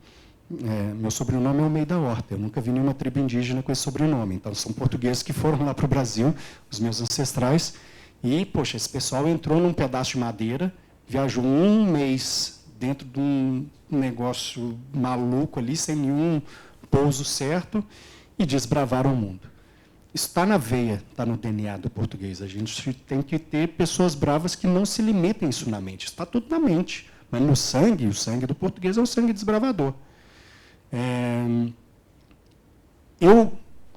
meu sobrenome é Almeida Horta. Eu nunca vi nenhuma tribo indígena com esse sobrenome. Então, são portugueses que foram lá para o Brasil, os meus ancestrais, e, poxa, esse pessoal entrou num pedaço de madeira, viajou um mês dentro de um negócio maluco ali, sem nenhum pouso certo, e desbravaram o mundo. Isso está na veia, está no DNA do português. A gente tem que ter pessoas bravas que não se limitem isso na mente. Está tudo na mente. Mas no sangue, o sangue do português é um sangue desbravador.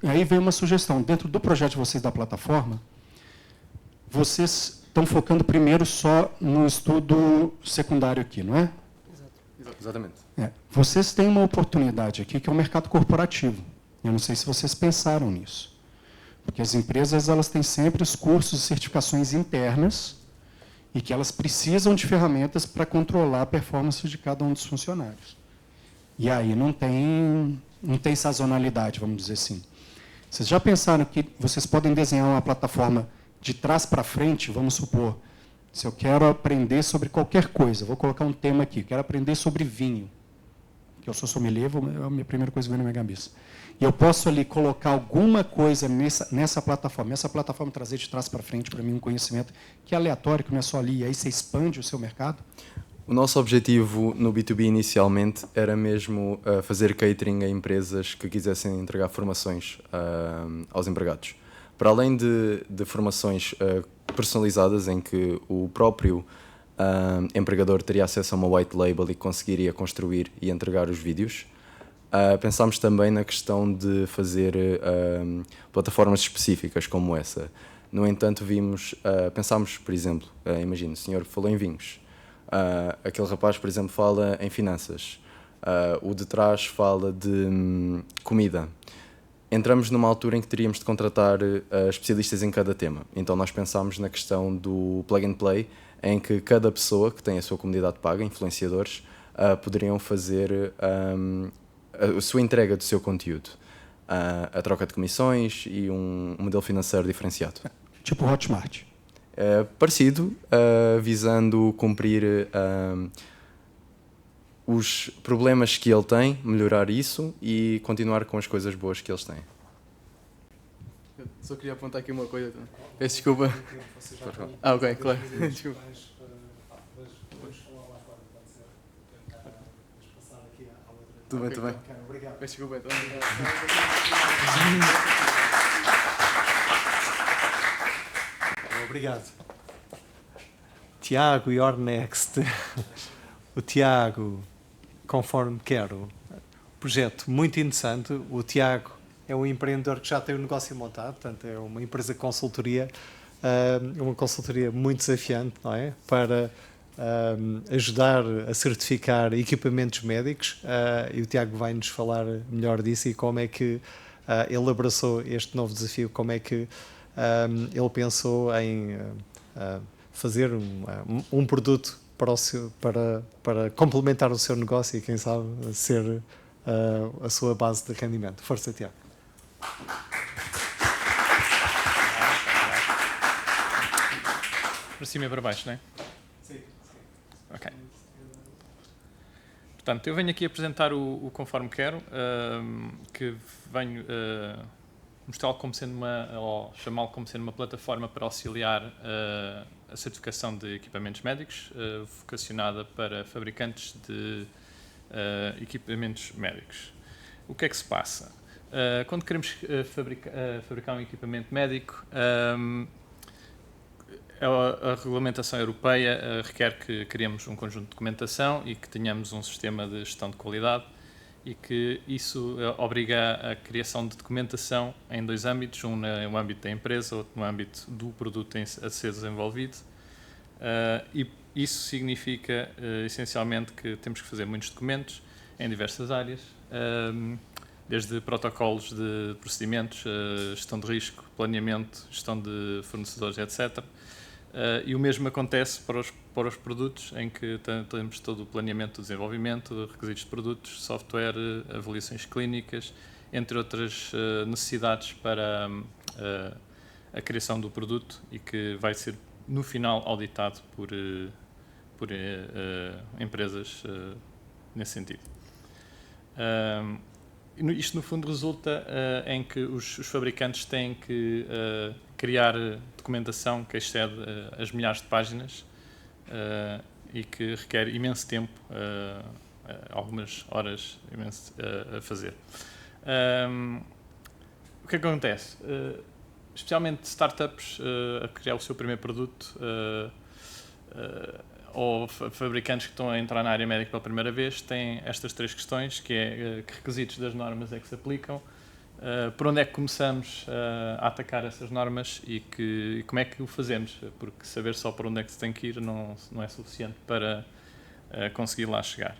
Aí vem uma sugestão. Dentro do projeto de vocês da plataforma, vocês estão focando primeiro só no estudo secundário aqui, não é? Exatamente. Vocês têm uma oportunidade aqui que é o mercado corporativo. Eu não sei se vocês pensaram nisso. Porque as empresas elas têm sempre os cursos e certificações internas e que elas precisam de ferramentas para controlar a performance de cada um dos funcionários. E aí não tem sazonalidade, vamos dizer assim. Vocês já pensaram que vocês podem desenhar uma plataforma de trás para frente? Vamos supor, se eu quero aprender sobre qualquer coisa, vou colocar um tema aqui, quero aprender sobre vinho, que eu sou sommelier, é a minha primeira coisa que vem na minha cabeça. E eu posso ali colocar alguma coisa nessa plataforma, trazer de trás para frente para mim um conhecimento que é aleatório, que não é só ali, e aí você expande o seu mercado? O nosso objetivo no B2B inicialmente era mesmo fazer catering a empresas que quisessem entregar formações aos empregados. Para além de formações personalizadas, em que o próprio empregador teria acesso a uma white label e conseguiria construir e entregar os vídeos, pensámos também na questão de fazer plataformas específicas como essa. No entanto, pensámos, por exemplo, imagina, o senhor falou em vinhos, aquele rapaz, por exemplo, fala em finanças, o de trás fala de comida. Entramos numa altura em que teríamos de contratar especialistas em cada tema. Então nós pensámos na questão do plug and play, em que cada pessoa que tem a sua comunidade paga, influenciadores, poderiam fazer a sua entrega do seu conteúdo, a troca de comissões e um modelo financeiro diferenciado. Tipo Hotmart. Parecido, visando cumprir os problemas que ele tem, melhorar isso e continuar com as coisas boas que eles têm. Eu só queria apontar aqui uma coisa. Peço desculpa. Ok, claro. Desculpa. Tudo bem, tudo bem. Peço desculpa, então. Obrigado. Tiago, you're next. O Tiago, conforme quero. Projeto muito interessante. O Tiago é um empreendedor que já tem o negócio montado, portanto é uma empresa de consultoria uma consultoria muito desafiante, não é? Para ajudar a certificar equipamentos médicos, e o Tiago vai nos falar melhor disso e como é que ele abraçou este novo desafio, como é que ele pensou em fazer um produto para complementar o seu negócio e, quem sabe, ser a sua base de rendimento. Força, Tiago. Para cima e para baixo, não é? Sim. Ok. Portanto, eu venho aqui apresentar o Conforme Quero, que venho mostrá-lo como sendo ou chamá-lo como sendo uma plataforma para auxiliar a certificação de equipamentos médicos, vocacionada para fabricantes de equipamentos médicos. O que é que se passa? Quando queremos fabricar um equipamento médico, a regulamentação europeia requer que criemos um conjunto de documentação e que tenhamos um sistema de gestão de qualidade, e que isso obriga a criação de documentação em dois âmbitos, um no âmbito da empresa, outro no âmbito do produto a ser desenvolvido. E isso significa, essencialmente, que temos que fazer muitos documentos em diversas áreas, desde protocolos de procedimentos, gestão de risco, planeamento, gestão de fornecedores, etc. E o mesmo acontece para os produtos, em que temos todo o planeamento do desenvolvimento, requisitos de produtos, software, avaliações clínicas, entre outras necessidades para a criação do produto, e que vai ser, no final, auditado por empresas nesse sentido. Isto, no fundo, resulta em que os fabricantes têm que criar documentação que excede as milhares de páginas e que requer imenso tempo, algumas horas a fazer. O que acontece? Especialmente startups a criar o seu primeiro produto, ou fabricantes que estão a entrar na área médica pela primeira vez, têm estas três questões, que é que requisitos das normas é que se aplicam, por onde é que começamos a atacar essas normas e como é que o fazemos, porque saber só por onde é que se tem que ir não é suficiente para conseguir lá chegar.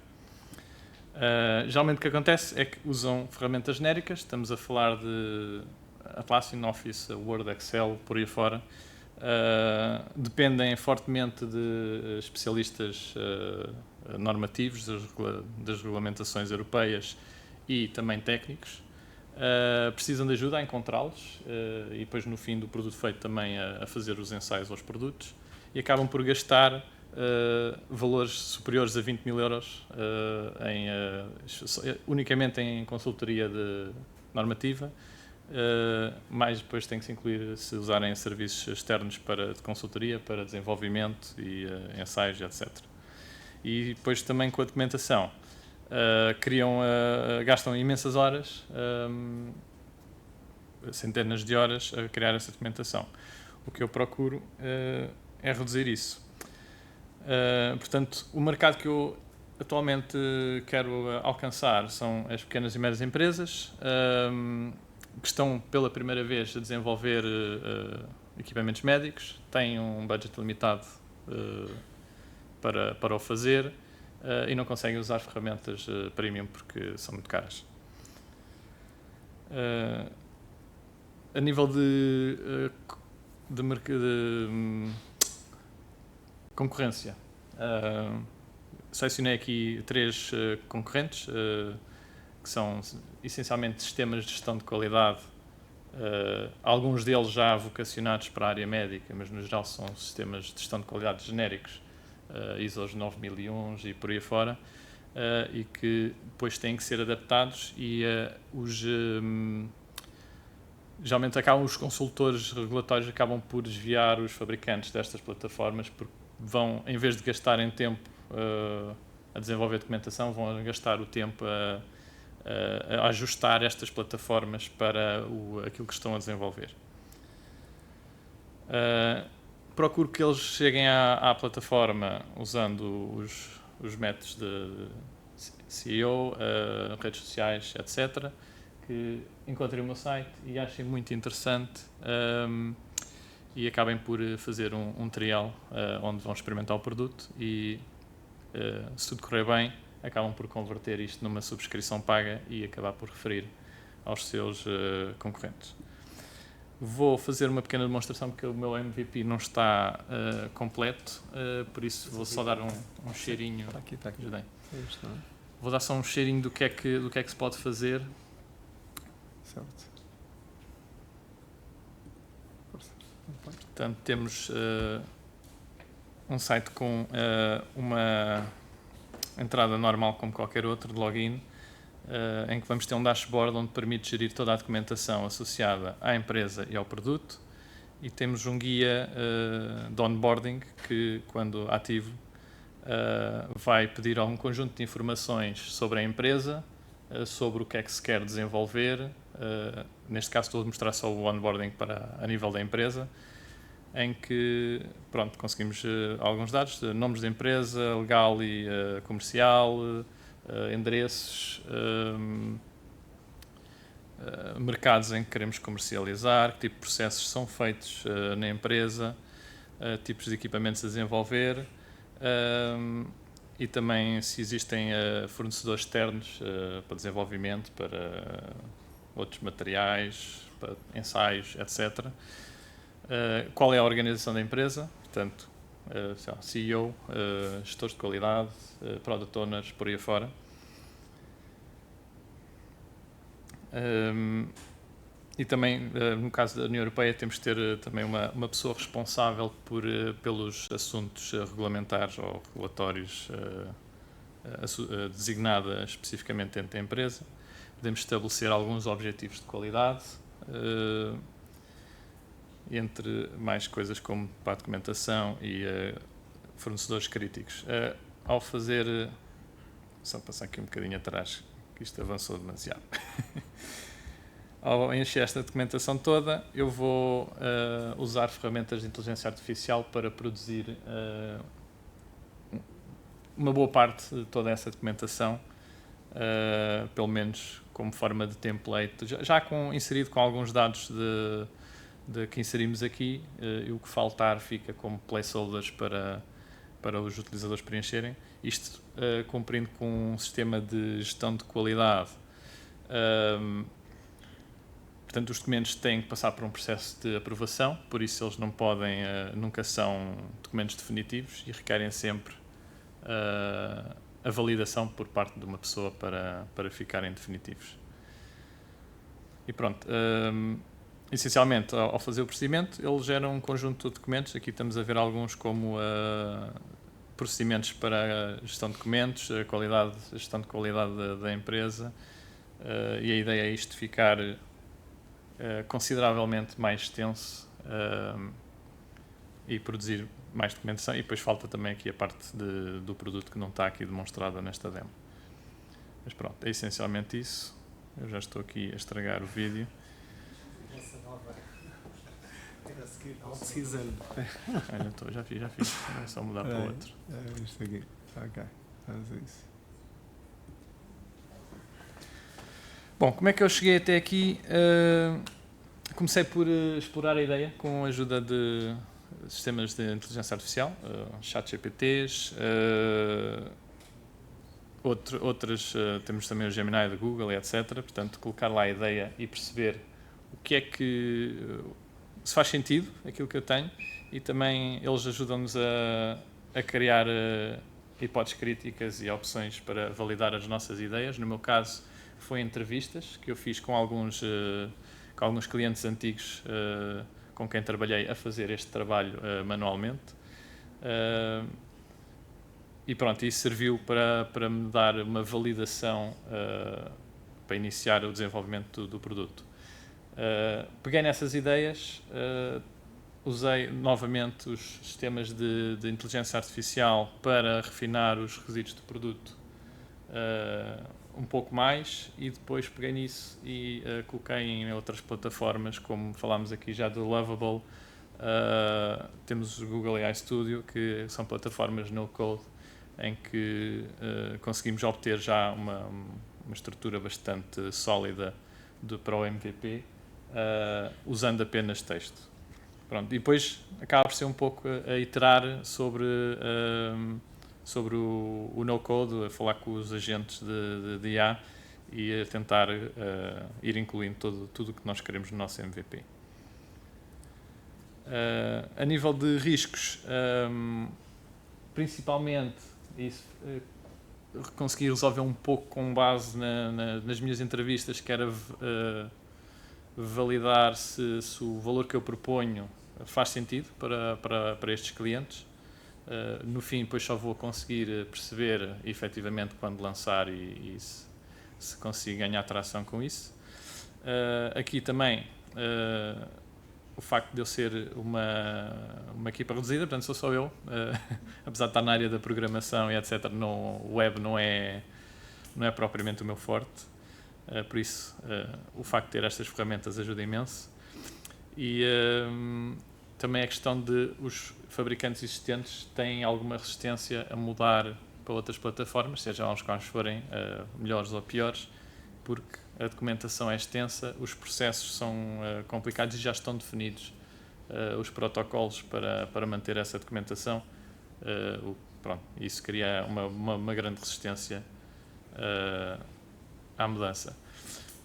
Geralmente o que acontece é que usam ferramentas genéricas, estamos a falar de Atlassian, Office, Word, Excel, por aí fora. Dependem fortemente de especialistas normativos das regulamentações europeias e também técnicos. Precisam de ajuda a encontrá-los e depois, no fim do produto feito, também a fazer os ensaios aos produtos, e acabam por gastar valores superiores a 20 mil euros unicamente em consultoria normativa. Mais depois tem que se incluir, se usarem serviços externos de consultoria, para desenvolvimento e ensaios, etc. E depois também com a documentação. Gastam imensas horas, centenas de horas, a criar essa documentação. O que eu procuro é reduzir isso. Portanto, o mercado que eu atualmente quero alcançar são as pequenas e médias empresas, que estão pela primeira vez a desenvolver equipamentos médicos, têm um budget limitado para o fazer, e não conseguem usar ferramentas premium porque são muito caras. A nível de concorrência, selecionei aqui três concorrentes, que são essencialmente sistemas de gestão de qualidade, alguns deles já vocacionados para a área médica, mas no geral são sistemas de gestão de qualidade genéricos, ISO 9001 e por aí fora, e que depois têm que ser adaptados, e geralmente os consultores regulatórios acabam por desviar os fabricantes destas plataformas, porque vão, em vez de gastarem tempo a desenvolver documentação, vão gastar o tempo a ajustar estas plataformas para aquilo que estão a desenvolver. Procuro que eles cheguem à plataforma usando os métodos de SEO, redes sociais, etc., que encontrem o meu site e achem muito interessante, e acabem por fazer um trial onde vão experimentar o produto e, se tudo correr bem, acabam por converter isto numa subscrição paga e acabar por referir aos seus concorrentes. Vou fazer uma pequena demonstração porque o meu MVP não está completo, por isso vou só dar um cheirinho. Está aqui. Ajudei. Vou dar só um cheirinho do que é que se pode fazer. Certo. Portanto, temos um site com uma entrada normal como qualquer outro, de login, em que vamos ter um dashboard onde permite gerir toda a documentação associada à empresa e ao produto, e temos um guia de onboarding que, quando ativo, vai pedir algum conjunto de informações sobre a empresa, sobre o que é que se quer desenvolver. Neste caso estou a mostrar só o onboarding a nível da empresa, em que conseguimos alguns dados, nomes de empresa, legal e comercial, endereços, mercados em que queremos comercializar, que tipo de processos são feitos na empresa, tipos de equipamentos a desenvolver, e também se existem fornecedores externos para desenvolvimento, para outros materiais, para ensaios, etc. Qual é a organização da empresa, portanto, CEO, gestores de qualidade, product owners, por aí afora. E também, no caso da União Europeia, temos que ter também uma pessoa responsável pelos assuntos regulamentares ou regulatórios designada especificamente dentro da empresa. Podemos estabelecer alguns objetivos de qualidade, entre mais coisas como para a documentação e fornecedores críticos. Ao fazer, só passar aqui um bocadinho atrás, que isto avançou demasiado. Ao encher esta documentação toda, eu vou usar ferramentas de inteligência artificial para produzir uma boa parte de toda essa documentação, pelo menos como forma de template, já inserido com alguns dados que inserimos aqui, e o que faltar fica como placeholders para os utilizadores preencherem. Isto cumprindo com um sistema de gestão de qualidade. Portanto, os documentos têm que passar por um processo de aprovação, por isso eles não podem, nunca são documentos definitivos e requerem sempre a validação por parte de uma pessoa para ficarem definitivos. E pronto, essencialmente, ao fazer o procedimento, ele gera um conjunto de documentos. Aqui estamos a ver alguns como procedimentos para a gestão de documentos, a gestão de qualidade da empresa, e a ideia é isto ficar consideravelmente mais extenso e produzir mais documentação. E depois falta também aqui a parte do produto que não está aqui demonstrada nesta demo. Mas pronto, é essencialmente isso. Eu já estou aqui a estragar o vídeo. Essa nova. Era a seguir, Já fiz. É só mudar para o outro. Isto aqui. Ok, vamos a isso. Bom, como é que eu cheguei até aqui? Comecei por explorar a ideia com a ajuda de sistemas de inteligência artificial, ChatGPTs, temos também o Gemini da Google, etc. Portanto, colocar lá a ideia e perceber o que é que se faz sentido, aquilo que eu tenho, e também eles ajudam-nos a criar hipóteses críticas e opções para validar as nossas ideias. No meu caso, foi entrevistas que eu fiz com alguns clientes antigos com quem trabalhei a fazer este trabalho manualmente. E pronto, isso serviu para me dar uma validação para iniciar o desenvolvimento do produto. Peguei nessas ideias, usei novamente os sistemas de inteligência artificial para refinar os requisitos do produto um pouco mais, e depois peguei nisso e coloquei em outras plataformas, como falámos aqui já do Lovable. Temos o Google AI Studio, que são plataformas no-code em que conseguimos obter já uma estrutura bastante sólida para o MVP, usando apenas texto. pronto. E depois acaba por ser um pouco a iturar sobre o no-code, a falar com os agentes de IA e a tentar ir incluindo tudo o que nós queremos no nosso MVP. A nível de riscos, principalmente, isso consegui resolver um pouco com base nas minhas entrevistas, que era validar se o valor que eu proponho faz sentido para estes clientes. No fim, depois só vou conseguir perceber efetivamente quando lançar e se consigo ganhar tração com isso. Aqui também o facto de eu ser uma equipa reduzida, portanto sou só eu, apesar de estar na área da programação e etc, o web não é propriamente o meu forte, por isso o facto de ter estas ferramentas ajuda imenso. E também a questão de os fabricantes existentes têm alguma resistência a mudar para outras plataformas, sejam os quais forem melhores ou piores, porque a documentação é extensa, os processos são complicados e já estão definidos os protocolos para manter essa documentação. Pronto, isso cria uma grande resistência à mudança.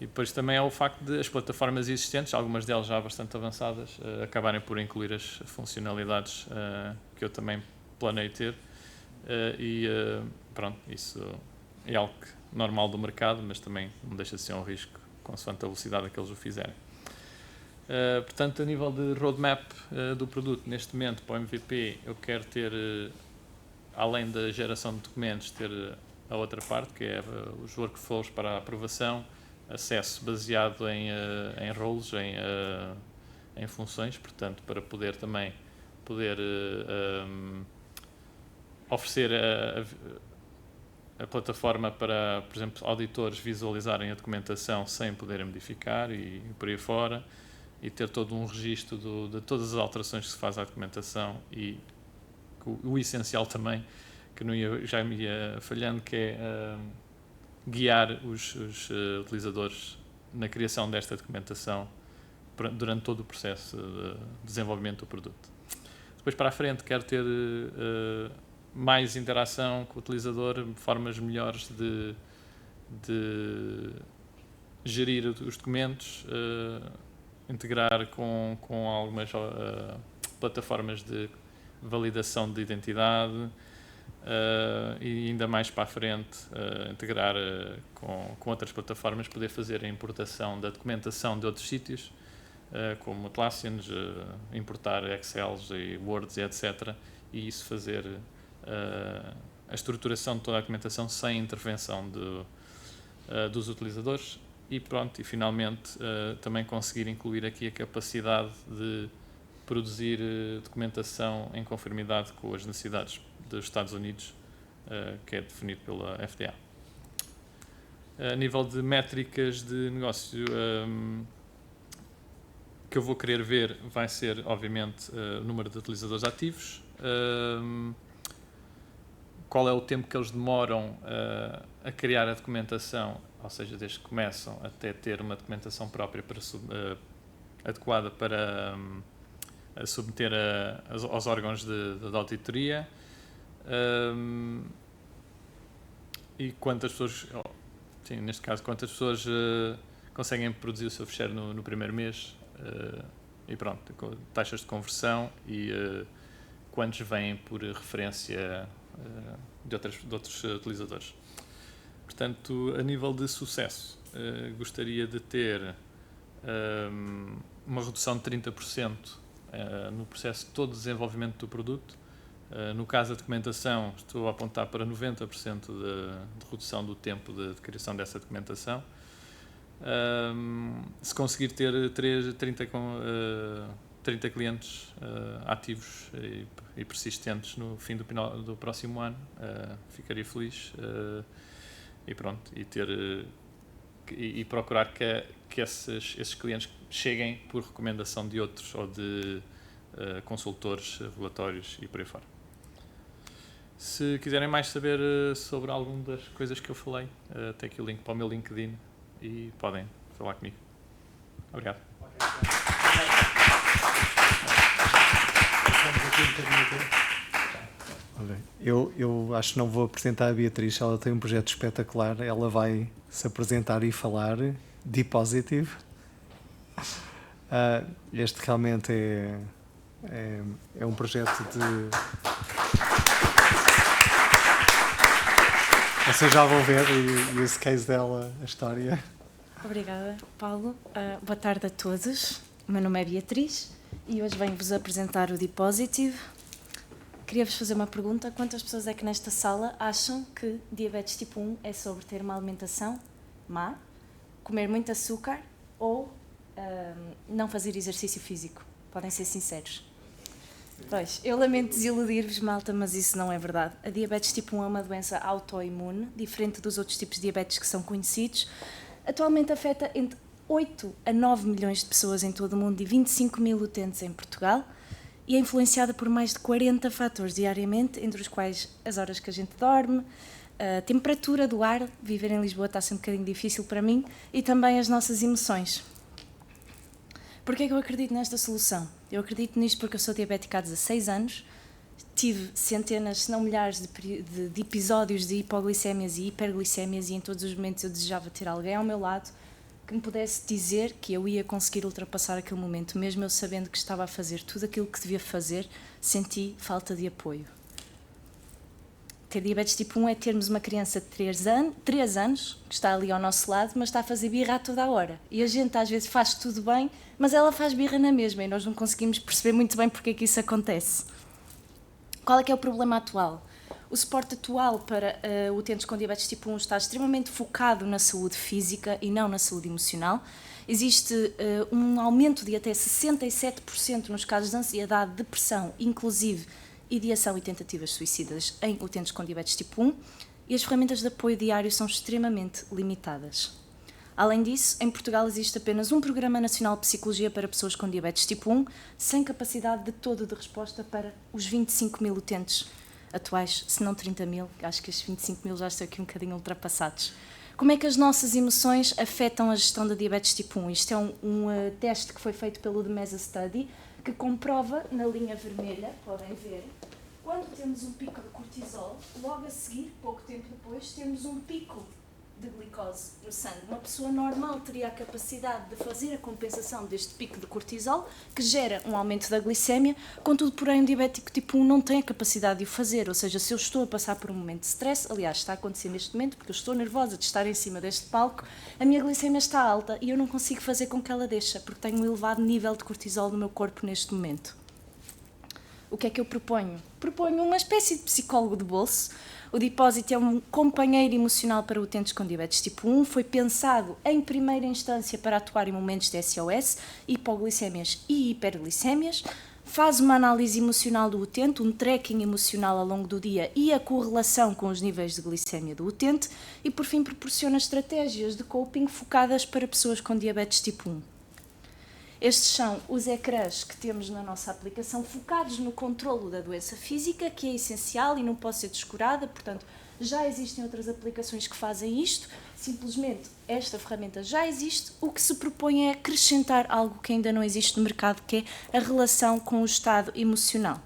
E depois também é o facto de as plataformas existentes, algumas delas já bastante avançadas, acabarem por incluir as funcionalidades que eu também planei ter. Pronto, isso é algo normal do mercado, mas também não deixa de ser um risco consoante a velocidade a que eles o fizerem. Portanto, a nível de roadmap do produto, neste momento, para o MVP, eu quero ter, além da geração de documentos, ter a outra parte, que é os workflows para a aprovação, acesso baseado em roles, em funções, portanto, para poder também oferecer a plataforma para, por exemplo, auditores visualizarem a documentação sem poderem modificar e por aí fora, e ter todo um registro de todas as alterações que se faz à documentação e o essencial também, que já me ia falhando, que é guiar os utilizadores na criação desta documentação durante todo o processo de desenvolvimento do produto. Depois para a frente quero ter mais interação com o utilizador, formas melhores de gerir os documentos, integrar com algumas plataformas de validação de identidade e ainda mais para a frente integrar com outras plataformas, poder fazer a importação da documentação de outros sítios, como Atlassians, importar Excels e Words e etc. E isso fazer a estruturação de toda a documentação sem intervenção dos utilizadores e pronto, e finalmente também conseguir incluir aqui a capacidade de produzir documentação em conformidade com as necessidades dos Estados Unidos, que é definido pela FDA. A nível de métricas de negócio, que eu vou querer ver vai ser, obviamente, o número de utilizadores ativos, qual é o tempo que eles demoram a criar a documentação, ou seja, desde que começam até ter uma documentação própria adequada para submeter aos órgãos de auditoria, e quantas pessoas, sim, neste caso, quantas pessoas conseguem produzir o seu fecheiro no primeiro mês, e pronto, taxas de conversão e quantos vêm por referência de outros utilizadores. Portanto, a nível de sucesso, gostaria de ter uma redução de 30% no processo de todo o desenvolvimento do produto. No caso da documentação, estou a apontar para 90% de redução do tempo de criação dessa documentação. Se conseguir ter 30 clientes ativos e persistentes no fim do próximo ano, ficaria feliz. E pronto, e procurar que esses clientes cheguem por recomendação de outros ou de consultores regulatórios e por aí fora. Se quiserem mais saber sobre alguma das coisas que eu falei, tem aqui o link para o meu LinkedIn e podem falar comigo. Obrigado. Olha, eu acho que não vou apresentar a Beatriz, ela tem um projeto espetacular, ela vai se apresentar e falar, Depositive. Este realmente é um projeto de... Vocês já vão ver e esse case dela, a história. Obrigada, Paulo. Boa tarde a todos. O meu nome é Beatriz e hoje venho-vos apresentar o Depositive. Queria-vos fazer uma pergunta. Quantas pessoas é que nesta sala acham que diabetes tipo 1 é sobre ter uma alimentação má, comer muito açúcar ou não fazer exercício físico? Podem ser sinceros. Pois, eu lamento desiludir-vos, malta, mas isso não é verdade. A diabetes tipo 1 é uma doença autoimune, diferente dos outros tipos de diabetes que são conhecidos. Atualmente afeta entre 8 a 9 milhões de pessoas em todo o mundo e 25 mil utentes em Portugal e é influenciada por mais de 40 fatores diariamente, entre os quais as horas que a gente dorme, a temperatura do ar, viver em Lisboa está a ser um bocadinho difícil para mim, e também as nossas emoções. Porquê é que eu acredito nesta solução? Eu acredito nisto porque eu sou diabética há 16 anos, tive centenas, se não milhares de episódios de hipoglicémias e hiperglicémias e em todos os momentos eu desejava ter alguém ao meu lado que me pudesse dizer que eu ia conseguir ultrapassar aquele momento, mesmo eu sabendo que estava a fazer tudo aquilo que devia fazer, senti falta de apoio. Ter diabetes tipo 1 é termos uma criança de 3 anos, que está ali ao nosso lado, mas está a fazer birra a toda a hora. E a gente às vezes faz tudo bem, mas ela faz birra na mesma e nós não conseguimos perceber muito bem porque é que isso acontece. Qual é que é o problema atual? O suporte atual para utentes com diabetes tipo 1 está extremamente focado na saúde física e não na saúde emocional. Existe um aumento de até 67% nos casos de ansiedade, depressão, inclusive ideação e tentativas suicidas em utentes com diabetes tipo 1 e as ferramentas de apoio diário são extremamente limitadas. Além disso, em Portugal existe apenas um Programa Nacional de Psicologia para pessoas com diabetes tipo 1, sem capacidade de todo de resposta para os 25 mil utentes atuais, se não 30 mil, acho que estes 25 mil já estão aqui um bocadinho ultrapassados. Como é que as nossas emoções afetam a gestão da diabetes tipo 1? Isto é um teste que foi feito pelo The Mesa Study, que comprova na linha vermelha, podem ver, quando temos um pico de cortisol, logo a seguir, pouco tempo depois, temos um pico de glicose no sangue. Uma pessoa normal teria a capacidade de fazer a compensação deste pico de cortisol, que gera um aumento da glicémia, contudo, porém, o diabético tipo 1 não tem a capacidade de o fazer, ou seja, se eu estou a passar por um momento de stress, aliás, está a acontecer neste momento, porque eu estou nervosa de estar em cima deste palco, a minha glicémia está alta e eu não consigo fazer com que ela deixe, porque tenho um elevado nível de cortisol no meu corpo neste momento. O que é que eu proponho? Proponho uma espécie de psicólogo de bolso. O Deposit é um companheiro emocional para utentes com diabetes tipo 1, foi pensado em primeira instância para atuar em momentos de SOS, hipoglicémias e hiperglicémias, faz uma análise emocional do utente, um tracking emocional ao longo do dia e a correlação com os níveis de glicémia do utente e, por fim, proporciona estratégias de coping focadas para pessoas com diabetes tipo 1. Estes são os ecrãs que temos na nossa aplicação focados no controlo da doença física, que é essencial e não pode ser descurada, portanto, já existem outras aplicações que fazem isto, simplesmente esta ferramenta já existe, o que se propõe é acrescentar algo que ainda não existe no mercado, que é a relação com o estado emocional.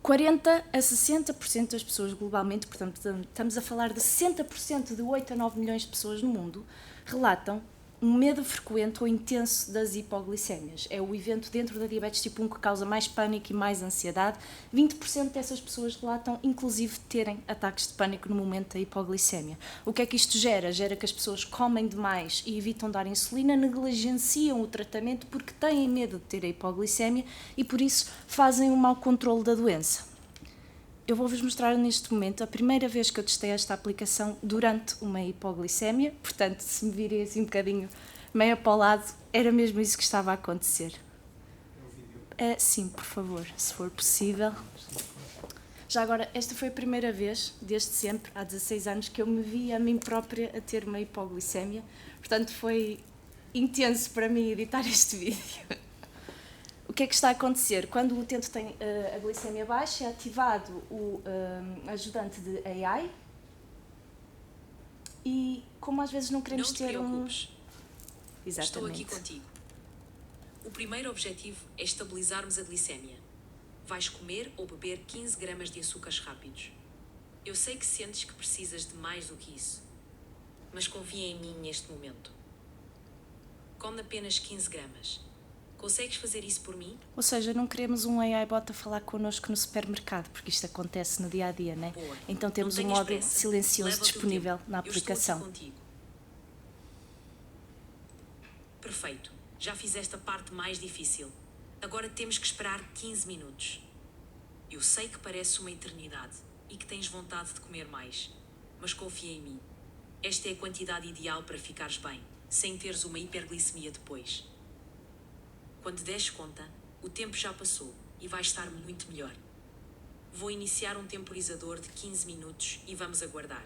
40 a 60% das pessoas globalmente, portanto, estamos a falar de 60% de 8 a 9 milhões de pessoas no mundo, relatam um medo frequente ou intenso das hipoglicémias. É o evento dentro da diabetes tipo 1 que causa mais pânico e mais ansiedade. 20% dessas pessoas relatam, inclusive, terem ataques de pânico no momento da hipoglicémia. O que é que isto gera? Gera que as pessoas comem demais e evitam dar insulina, negligenciam o tratamento porque têm medo de ter a hipoglicémia e, por isso, fazem um mau controle da doença. Eu vou-vos mostrar neste momento a primeira vez que eu testei esta aplicação durante uma hipoglicémia, portanto, se me virem assim um bocadinho meio para o lado, era mesmo isso que estava a acontecer. Sim, por favor, se for possível. Já agora, esta foi a primeira vez, desde sempre, há 16 anos, que eu me vi a mim própria a ter uma hipoglicémia, portanto, foi intenso para mim editar este vídeo. O que é que está a acontecer? Quando o utente tem a glicemia baixa, é ativado o ajudante de AI e, como às vezes não queremos ter preocupes. Exatamente. Estou aqui contigo. O primeiro objetivo é estabilizarmos a glicémia. vais comer ou beber 15 gramas de açúcares rápidos. Eu sei que sentes que precisas de mais do que isso, mas confia em mim neste momento. Come apenas 15 gramas. Consegues fazer isso por mim? Ou seja, não queremos um AI bot a falar connosco no supermercado, porque isto acontece no dia a dia, né? Boa. Então temos Não um tenhas modo pressa. silencioso Leva o teu disponível tempo. na Eu estou aplicação. aqui contigo. Perfeito. Já fizeste a parte mais difícil. Agora temos que esperar 15 minutos. Eu sei que parece uma eternidade e que tens vontade de comer mais, mas confia em mim. Esta é a quantidade ideal para ficares bem, sem teres uma hiperglicemia depois. Quando des conta, o tempo já passou e vais estar muito melhor. Vou iniciar um temporizador de 15 minutos e vamos aguardar.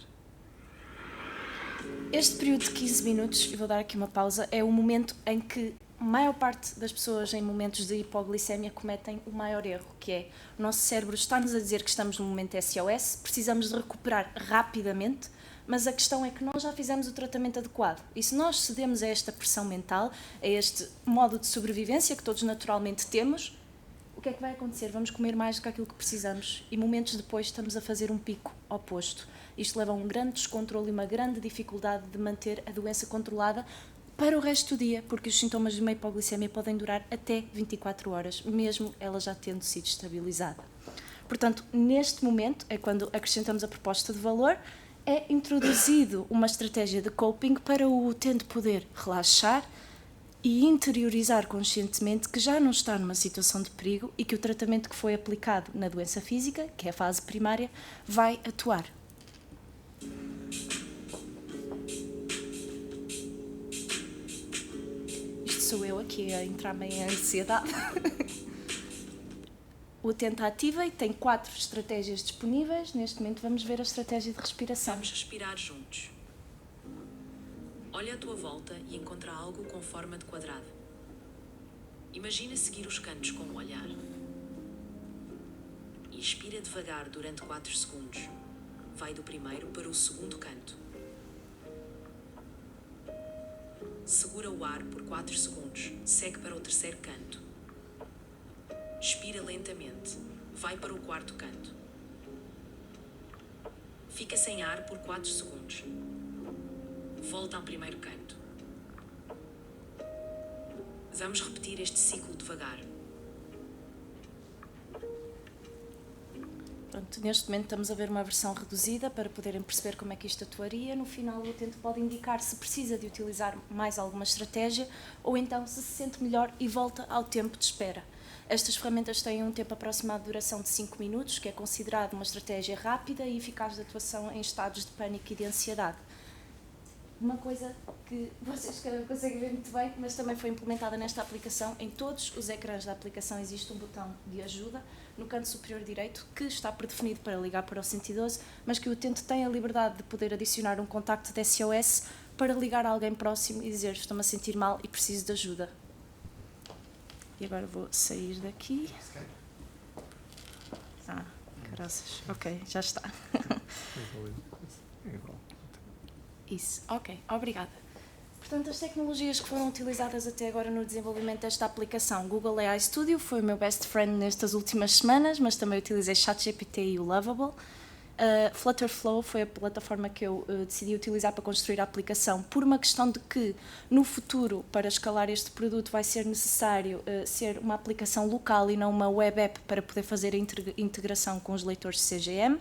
Este período de 15 minutos, e vou dar aqui uma pausa, é o momento em que a maior parte das pessoas em momentos de hipoglicemia cometem o maior erro, que é o nosso cérebro está-nos a dizer que estamos num momento SOS, precisamos de recuperar rapidamente, mas a questão é que nós já fizemos o tratamento adequado. E se nós cedemos a esta pressão mental, a este modo de sobrevivência que todos naturalmente temos, o que é que vai acontecer? Vamos comer mais do que aquilo que precisamos e momentos depois estamos a fazer um pico oposto. Isto leva a um grande descontrole e uma grande dificuldade de manter a doença controlada para o resto do dia, porque os sintomas de uma hipoglicemia podem durar até 24 horas, mesmo ela já tendo sido estabilizada. Portanto, neste momento, é quando acrescentamos a proposta de valor, é introduzido uma estratégia de coping para o utente poder relaxar e interiorizar conscientemente que já não está numa situação de perigo e que o tratamento que foi aplicado na doença física, que é a fase primária, vai atuar. Isto sou eu aqui a entrar meio em ansiedade. O utente ativa e tem 4 estratégias disponíveis. Neste momento vamos ver a estratégia de respiração. Vamos respirar juntos. Olha à tua volta e encontra algo com forma de quadrado. Imagina seguir os cantos com o olhar. E expira devagar durante 4 segundos. Vai do primeiro para o segundo canto. Segura o ar por 4 segundos. Segue para o terceiro canto. Expira lentamente. Vai para o quarto canto. Fica sem ar por 4 segundos. Volta ao primeiro canto. Vamos repetir este ciclo devagar. Pronto, neste momento estamos a ver uma versão reduzida para poderem perceber como é que isto atuaria. No final o utente pode indicar se precisa de utilizar mais alguma estratégia ou então se sente melhor e volta ao tempo de espera. Estas ferramentas têm um tempo aproximado de duração de 5 minutos, que é considerado uma estratégia rápida e eficaz de atuação em estados de pânico e de ansiedade. Uma coisa que vocês não conseguem ver muito bem, mas também foi implementada nesta aplicação, em todos os ecrãs da aplicação existe um botão de ajuda no canto superior direito, que está predefinido para ligar para o 112, mas que o utente tem a liberdade de poder adicionar um contacto de SOS para ligar a alguém próximo e dizer: estou-me a sentir mal e preciso de ajuda. E agora vou sair daqui. Graças. Ok, já está. Isso, ok, obrigada. Portanto, as tecnologias que foram utilizadas até agora no desenvolvimento desta aplicação, Google AI Studio foi o meu best friend nestas últimas semanas, mas também utilizei ChatGPT e o Lovable. Flutterflow foi a plataforma que eu decidi utilizar para construir a aplicação, por uma questão de que, no futuro, para escalar este produto, vai ser necessário ser uma aplicação local e não uma web app para poder fazer a integração com os leitores de CGM.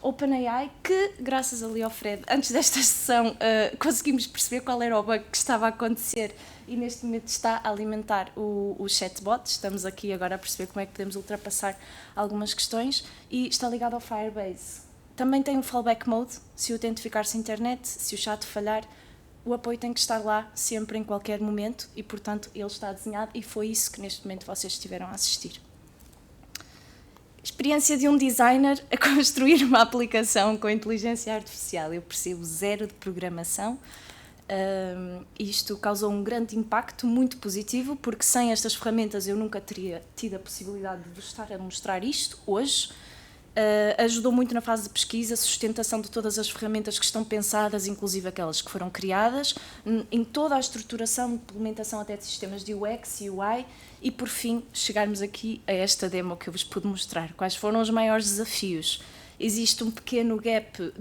OpenAI, que, graças ali ao Fred, antes desta sessão, conseguimos perceber qual era o bug que estava a acontecer e neste momento está a alimentar o chatbot. Estamos aqui agora a perceber como é que podemos ultrapassar algumas questões e está ligado ao Firebase. Também tem um fallback mode, se o utente ficar sem internet, se o chat falhar, o apoio tem que estar lá sempre, em qualquer momento e, portanto, ele está desenhado e foi isso que neste momento vocês estiveram a assistir. Experiência de um designer a construir uma aplicação com inteligência artificial. Eu percebo zero de programação. Isto causou um grande impacto, muito positivo, porque sem estas ferramentas eu nunca teria tido a possibilidade de vos estar a mostrar isto hoje. Ajudou muito na fase de pesquisa, sustentação de todas as ferramentas que estão pensadas, inclusive aquelas que foram criadas, em toda a estruturação, implementação até de sistemas de UX e UI, e por fim chegarmos aqui a esta demo que eu vos pude mostrar. Quais foram os maiores desafios? Existe um pequeno gap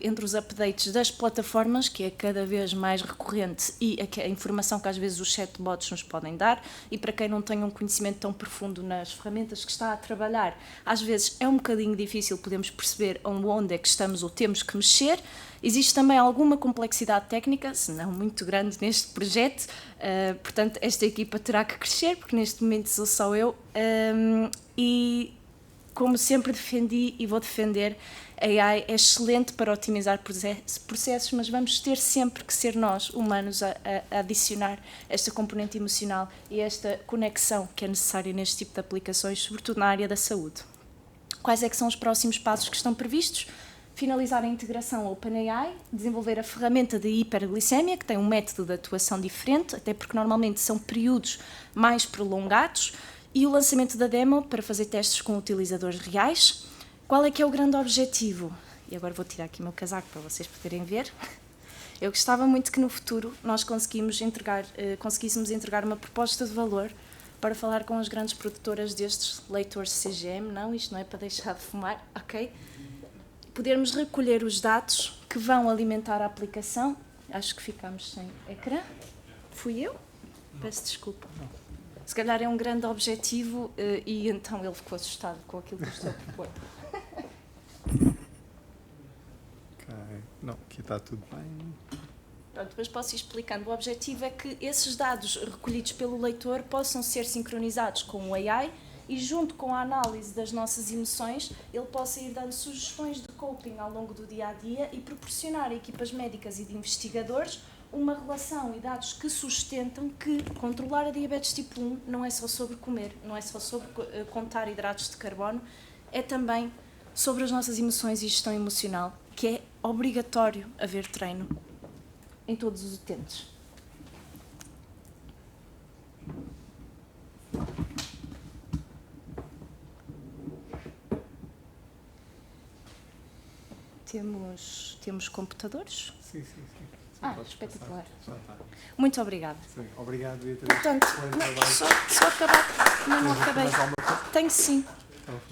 entre os updates das plataformas, que é cada vez mais recorrente, e a informação que às vezes os chatbots nos podem dar, e para quem não tem um conhecimento tão profundo nas ferramentas que está a trabalhar, às vezes é um bocadinho difícil podermos perceber onde é que estamos ou temos que mexer. Existe também alguma complexidade técnica, se não muito grande, neste projeto, portanto esta equipa terá que crescer, porque neste momento sou só eu, e como sempre defendi e vou defender, a AI é excelente para otimizar processos, mas vamos ter sempre que ser nós, humanos, a adicionar esta componente emocional e esta conexão que é necessária neste tipo de aplicações, sobretudo na área da saúde. Quais é que são os próximos passos que estão previstos? Finalizar a integração OpenAI, desenvolver a ferramenta de hiperglicemia, que tem um método de atuação diferente, até porque normalmente são períodos mais prolongados, e o lançamento da demo para fazer testes com utilizadores reais. Qual é que é o grande objetivo? E agora vou tirar aqui o meu casaco para vocês poderem ver. Eu gostava muito que no futuro nós conseguíssemos entregar uma proposta de valor para falar com as grandes produtoras destes leitores CGM. Não, isto não é para deixar de fumar, ok? Podermos recolher os dados que vão alimentar a aplicação. Acho que ficámos sem ecrã. Fui eu? Peço desculpa. Se calhar é um grande objetivo e então ele ficou assustado com aquilo que eu estou a propor. Ok. Não, aqui está tudo bem. Pronto, depois posso ir explicando. O objetivo é que esses dados recolhidos pelo leitor possam ser sincronizados com o AI e junto com a análise das nossas emoções, ele possa ir dando sugestões de coping ao longo do dia-a-dia e proporcionar a equipas médicas e de investigadores uma relação e dados que sustentam que controlar a diabetes tipo 1 não é só sobre comer, não é só sobre contar hidratos de carbono, é também sobre as nossas emoções e gestão emocional, que é obrigatório haver treino em todos os utentes. Temos computadores? Sim. Espetacular. Já está. Muito obrigada. Sim, obrigado, Beatriz. Portanto, só acabar. Não acabei. Tenho sim.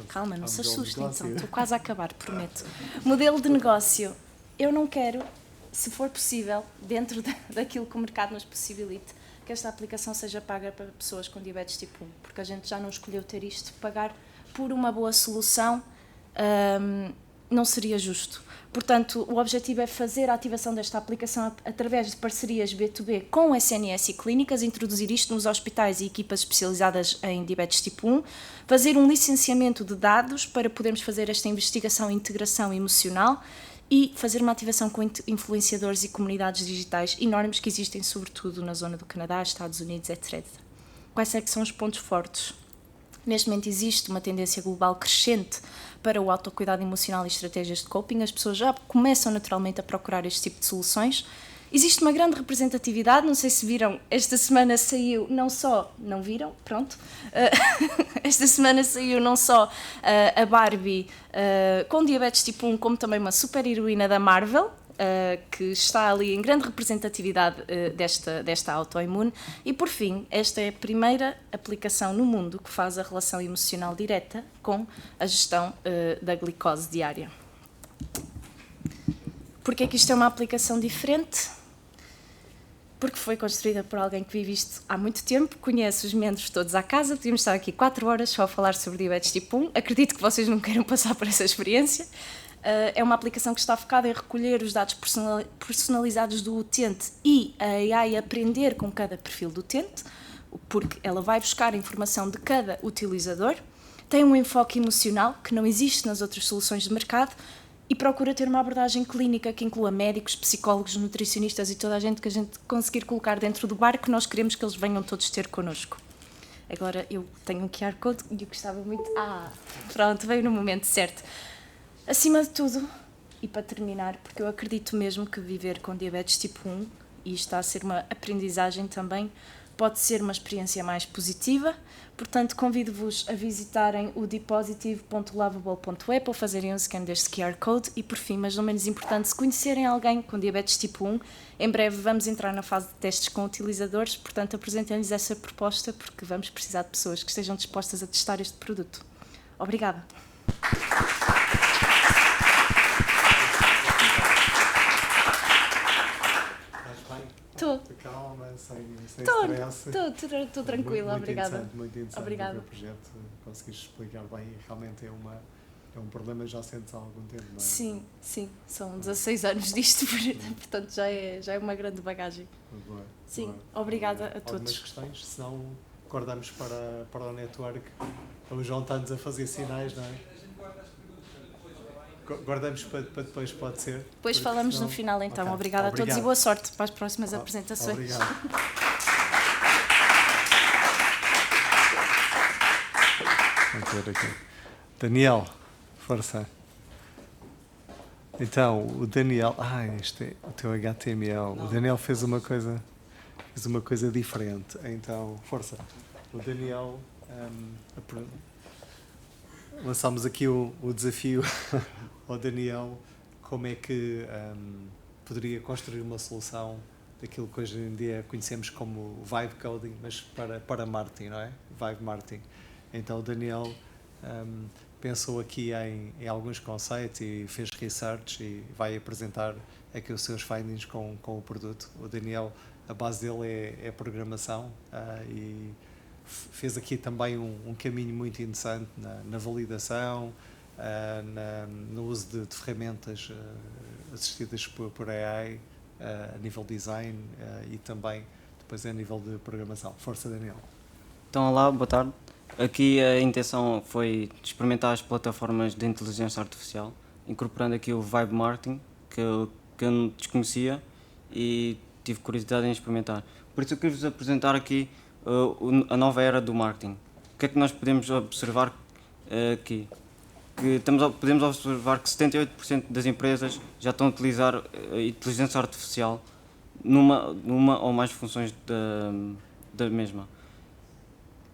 Calma, não se assuste então. Estou quase a acabar, prometo. Modelo de negócio. Eu não quero, se for possível, dentro daquilo que o mercado nos possibilite, que esta aplicação seja paga para pessoas com diabetes tipo 1, porque a gente já não escolheu ter isto. Pagar por uma boa solução não seria justo. Portanto, o objetivo é fazer a ativação desta aplicação através de parcerias B2B com SNS e clínicas, introduzir isto nos hospitais e equipas especializadas em diabetes tipo 1, fazer um licenciamento de dados para podermos fazer esta investigação e integração emocional e fazer uma ativação com influenciadores e comunidades digitais enormes que existem, sobretudo na zona do Canadá, Estados Unidos, etc. Quais é que são os pontos fortes? Neste momento existe uma tendência global crescente para o autocuidado emocional e estratégias de coping. As pessoas já começam naturalmente a procurar este tipo de soluções. Existe uma grande representatividade, não sei se viram, esta semana saiu não só, não viram, pronto, esta semana saiu não só a Barbie com diabetes tipo 1, como também uma super heroína da Marvel, que está ali em grande representatividade desta autoimune. E, por fim, esta é a primeira aplicação no mundo que faz a relação emocional direta com a gestão da glicose diária. Porquê que isto é uma aplicação diferente? Porque foi construída por alguém que vive isto há muito tempo, conhece os membros todos à casa. Podíamos estar aqui 4 horas só a falar sobre diabetes tipo 1. Acredito que vocês não queiram passar por essa experiência. É uma aplicação que está focada em recolher os dados personalizados do utente e a AI aprender com cada perfil do utente, porque ela vai buscar a informação de cada utilizador, tem um enfoque emocional que não existe nas outras soluções de mercado e procura ter uma abordagem clínica que inclua médicos, psicólogos, nutricionistas e toda a gente que a gente conseguir colocar dentro do barco, nós queremos que eles venham todos ter connosco. Agora eu tenho um QR Code e eu gostava muito... pronto, veio no momento certo. Acima de tudo, e para terminar, porque eu acredito mesmo que viver com diabetes tipo 1, e está a ser uma aprendizagem também, pode ser uma experiência mais positiva. Portanto, convido-vos a visitarem o depositive.lovable.app ou fazerem um scan deste QR Code e, por fim, mas não menos importante, se conhecerem alguém com diabetes tipo 1, em breve vamos entrar na fase de testes com utilizadores, portanto, apresentem-lhes essa proposta porque vamos precisar de pessoas que estejam dispostas a testar este produto. Obrigada. Estou. Calma, sem stress. Estou tranquila, muito obrigada. Muito interessante Obrigada. o projeto, conseguiste explicar bem e realmente é um problema que já sentes há algum tempo, não é? Sim, são 16 anos disto, portanto já é uma grande bagagem. Boa, Sim, boa. obrigada a Algumas todos. questões? Se não, acordamos para o network. O João está-nos a fazer sinais, não é? Guardamos para depois, pode ser? Depois Porque falamos senão... no final, então. Okay. Obrigada a todos e boa sorte para as próximas apresentações. Obrigado. Vamos ver aqui. Daniel, força. Então, o Daniel... este é o teu HTML. O Daniel fez uma coisa diferente. Então, força. O Daniel... lançámos aqui o desafio ao Daniel como é que poderia construir uma solução daquilo que hoje em dia conhecemos como Vibe Coding, mas para marketing, não é? Vibe Marketing. Então o Daniel pensou aqui em alguns conceitos e fez research e vai apresentar aqui os seus findings com o produto. O Daniel, a base dele é programação e fez aqui também um caminho muito interessante na validação, no uso de ferramentas assistidas por AI, a nível design e também depois a nível de programação. Força, Daniel. Então, olá, boa tarde. Aqui a intenção foi experimentar as plataformas de inteligência artificial, incorporando aqui o Vibe Marketing, que eu não desconhecia e tive curiosidade em experimentar. Por isso eu queria-vos apresentar aqui a nova era do marketing. O que é que nós podemos observar aqui? Podemos observar que 78% das empresas já estão a utilizar a inteligência artificial numa ou mais funções da mesma.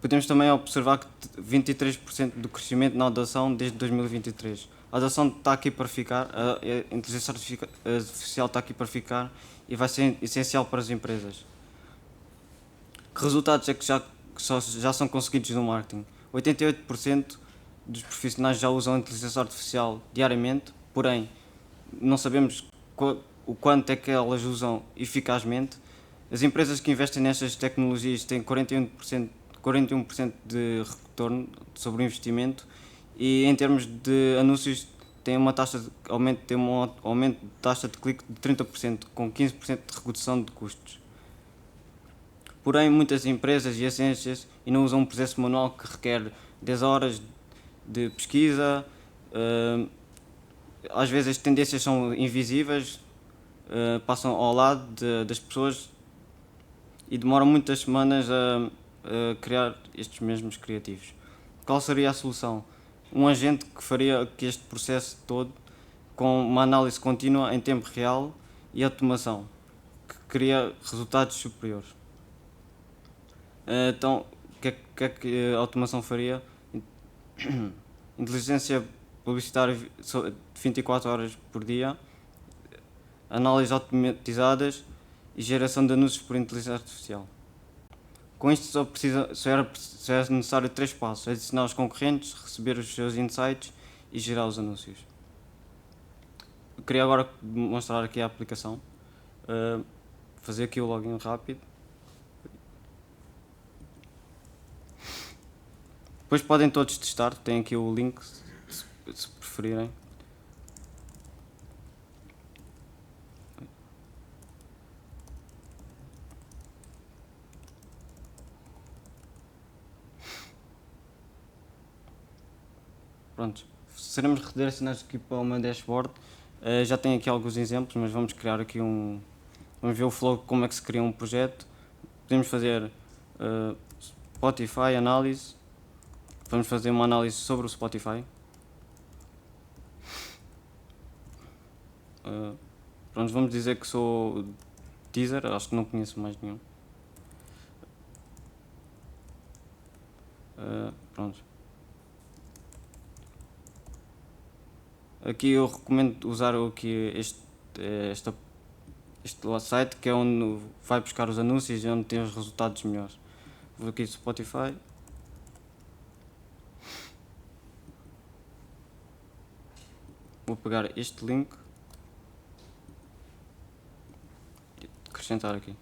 Podemos também observar que 23% do crescimento na adoção desde 2023. A adoção está aqui para ficar, a inteligência artificial está aqui para ficar e vai ser essencial para as empresas. Que resultados é que já são conseguidos no marketing? 88% dos profissionais já usam a inteligência artificial diariamente, porém não sabemos o quanto é que elas usam eficazmente. As empresas que investem nestas tecnologias têm 41% de retorno sobre o investimento e em termos de anúncios tem um aumento de taxa de clique de 30%, com 15% de redução de custos. Porém, muitas empresas e agências ainda usam um processo manual que requer 10 horas de pesquisa. Às vezes as tendências são invisíveis, passam ao lado das pessoas e demoram muitas semanas a criar estes mesmos criativos. Qual seria a solução? Um agente que faria que este processo todo com uma análise contínua em tempo real e automação, que cria resultados superiores. Então, o que é que a automação faria? Inteligência publicitária 24 horas por dia, análises automatizadas e geração de anúncios por inteligência artificial. Com isto só é necessário 3 passos: adicionar os concorrentes, receber os seus insights e gerar os anúncios. Eu queria agora mostrar aqui a aplicação, fazer aqui o login rápido. Depois podem todos testar, tem aqui o link se preferirem. Pronto, seremos redirecionados aqui para uma dashboard. Já tenho aqui alguns exemplos, mas vamos criar aqui vamos ver o flow, como é que se cria um projeto. Podemos fazer Spotify análise. Vamos fazer uma análise sobre o Spotify. Pronto, vamos dizer que sou Deezer, acho que não conheço mais nenhum. Pronto. Aqui eu recomendo usar aqui este site, que é onde vai buscar os anúncios e onde tem os resultados melhores. Vou aqui no Spotify. Vou pegar este link e acrescentar aqui.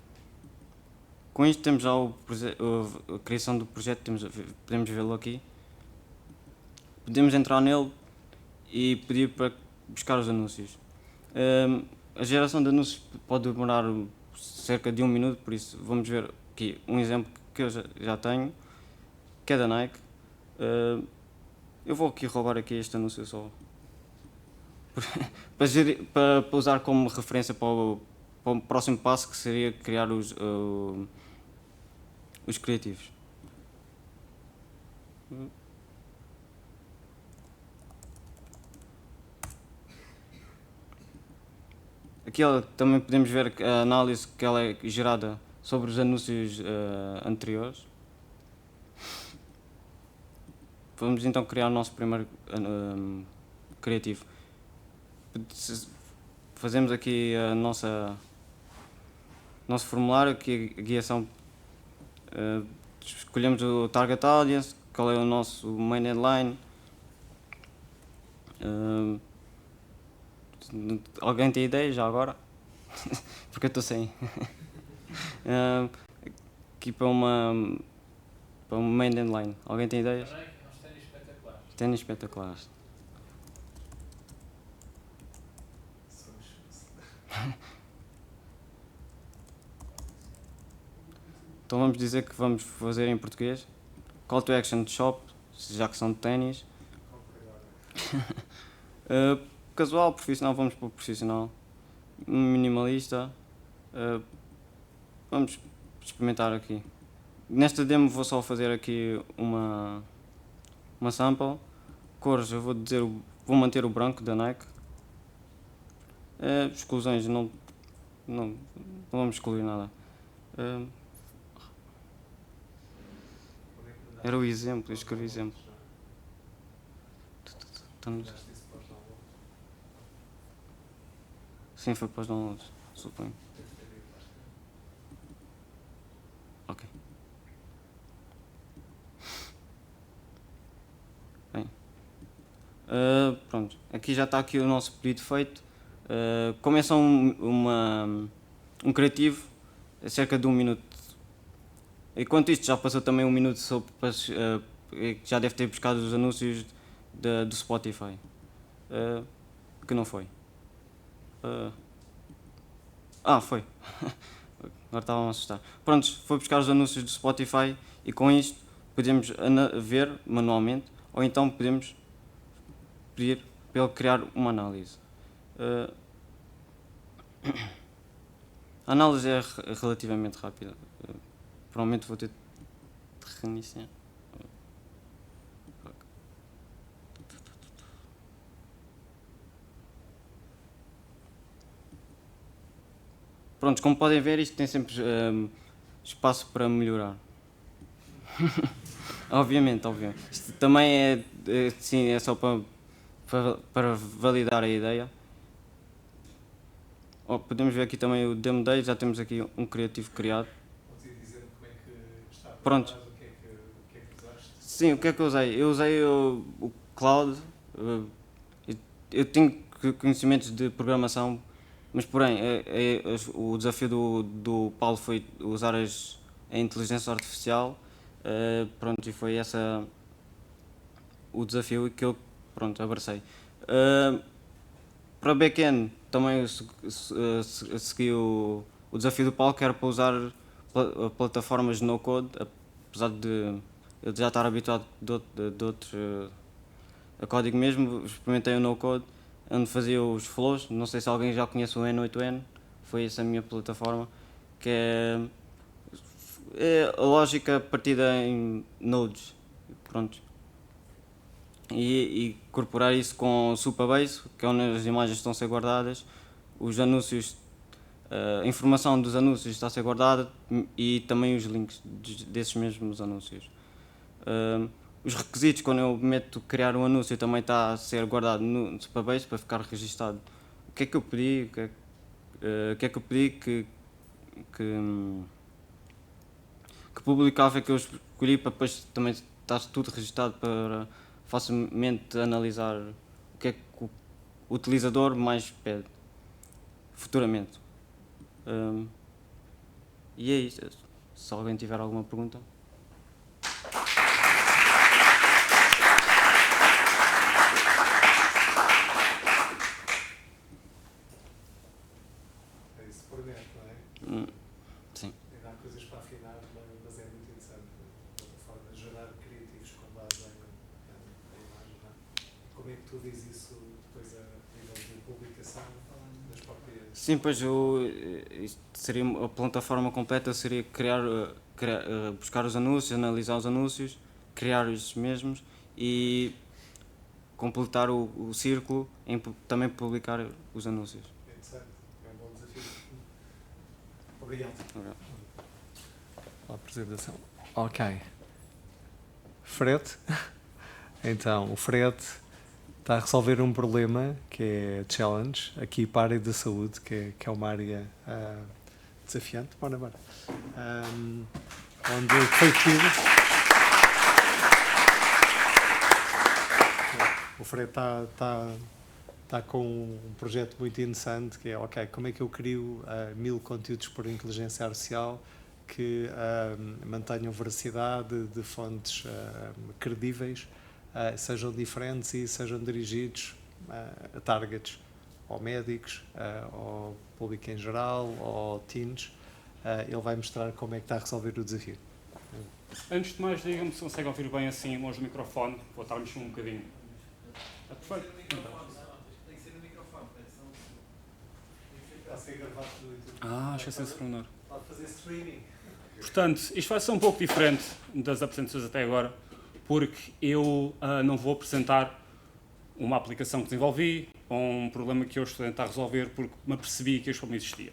Com isto temos já a criação do projeto, podemos vê-lo aqui. Podemos entrar nele e pedir para buscar os anúncios. A geração de anúncios pode demorar cerca de 1 minuto, por isso vamos ver aqui um exemplo que eu já tenho, que é da Nike. Eu vou aqui roubar aqui este anúncio só para usar como referência para o próximo passo, que seria criar os criativos. Aqui também podemos ver a análise que ela é gerada sobre os anúncios anteriores. Vamos então criar o nosso primeiro criativo. Fazemos aqui nosso formulário, aqui a guiação. Escolhemos o target audience, qual é o nosso main headline. Alguém tem ideia já agora? Porque eu estou sem. Aqui para uma main headline. Alguém tem ideias? Ténis espetaculares. Ténis espetaculares. Então vamos dizer que vamos fazer em português. Call to action de shop, já que são de ténis. Casual, profissional, vamos para o profissional. Minimalista. Vamos experimentar aqui. Nesta demo vou só fazer aqui uma sample. Cores, eu vou manter o branco da Nike. Exclusões, não vamos excluir nada. Era o exemplo, eu escrevi exemplo. Sim, foi para os downloads, suponho. Ok. Bem. Pronto, aqui já está aqui o nosso pedido feito. Como é só um criativo, é cerca de 1 minuto. Enquanto isto já passou também 1 minuto, já deve ter buscado os anúncios do Spotify, que não foi. Foi. Agora estava a assustar. Pronto, foi buscar os anúncios do Spotify e com isto podemos ver manualmente, ou então podemos pedir para ele criar uma análise. A análise é relativamente rápida. Provavelmente vou ter de reiniciar. Pronto, como podem ver, isto tem sempre espaço para melhorar. Obviamente. Isto também é só para validar a ideia. Podemos ver aqui também o Demo Day, já temos aqui um criativo criado. Podes ir dizendo como é que está Pronto. O que é que usaste? Sim, o que é que eu usei? Eu usei o Cloud. Eu tenho conhecimentos de programação, mas porém o desafio do Paulo foi usar a inteligência artificial. Pronto, e foi o desafio que eu abracei. Para back-end também segui o desafio do Paulo, que era para usar plataformas de no-code, apesar de eu já estar habituado de outros a código mesmo. Experimentei o no-code, onde fazia os flows. Não sei se alguém já conhece o N8N, foi essa a minha plataforma, que é a lógica partida em nodes. Pronto. E incorporar isso com o Supabase, que é onde as imagens estão a ser guardadas, os anúncios, a informação dos anúncios está a ser guardada e também os links desses mesmos anúncios. Os requisitos, quando eu meto criar um anúncio, também está a ser guardado no Supabase para ficar registado. O que é que eu pedi? O que é que eu pedi que publicava, é que eu escolhi para depois também estar tudo registado para facilmente analisar o que é que o utilizador mais pede futuramente. E é isso. Se alguém tiver alguma pergunta. É isso por dentro, não é? Sim. Ainda há coisas para afinar, mas é muito interessante. A plataforma de gerar criativos com base em imagem. Não é? Como é que tu dizes isso depois a nível de publicação das próprias... Sim, pois isto seria a plataforma completa, seria buscar os anúncios, analisar os anúncios, criar os mesmos e completar o círculo em também publicar os anúncios. É interessante, é um bom desafio. Obrigado. A apresentação. Ok. Fred. Então, o Fred está a resolver um problema que é challenge aqui para a área da saúde, que é uma área desafiante. Bora. Onde foi pedido. O Fred está com um projeto muito interessante que é, ok, como é que eu crio 1000 conteúdos por inteligência artificial que mantenham veracidade de fontes credíveis, sejam diferentes e sejam dirigidos a targets, ou médicos, ou público em geral, ou teens. Ele vai mostrar como é que está a resolver o desafio. Antes de mais, diga-me se consegue ouvir bem assim longe do microfone. Vou estar a mexer um bocadinho. Está perfeito? Tem que ser no microfone. Está a ser gravado tudo. Esqueci-se de perguntar. Pode fazer streaming. Portanto, isto vai ser um pouco diferente das apresentações até agora, porque eu não vou apresentar uma aplicação que desenvolvi ou um problema que eu estou a tentar resolver porque me apercebi que este problema existia.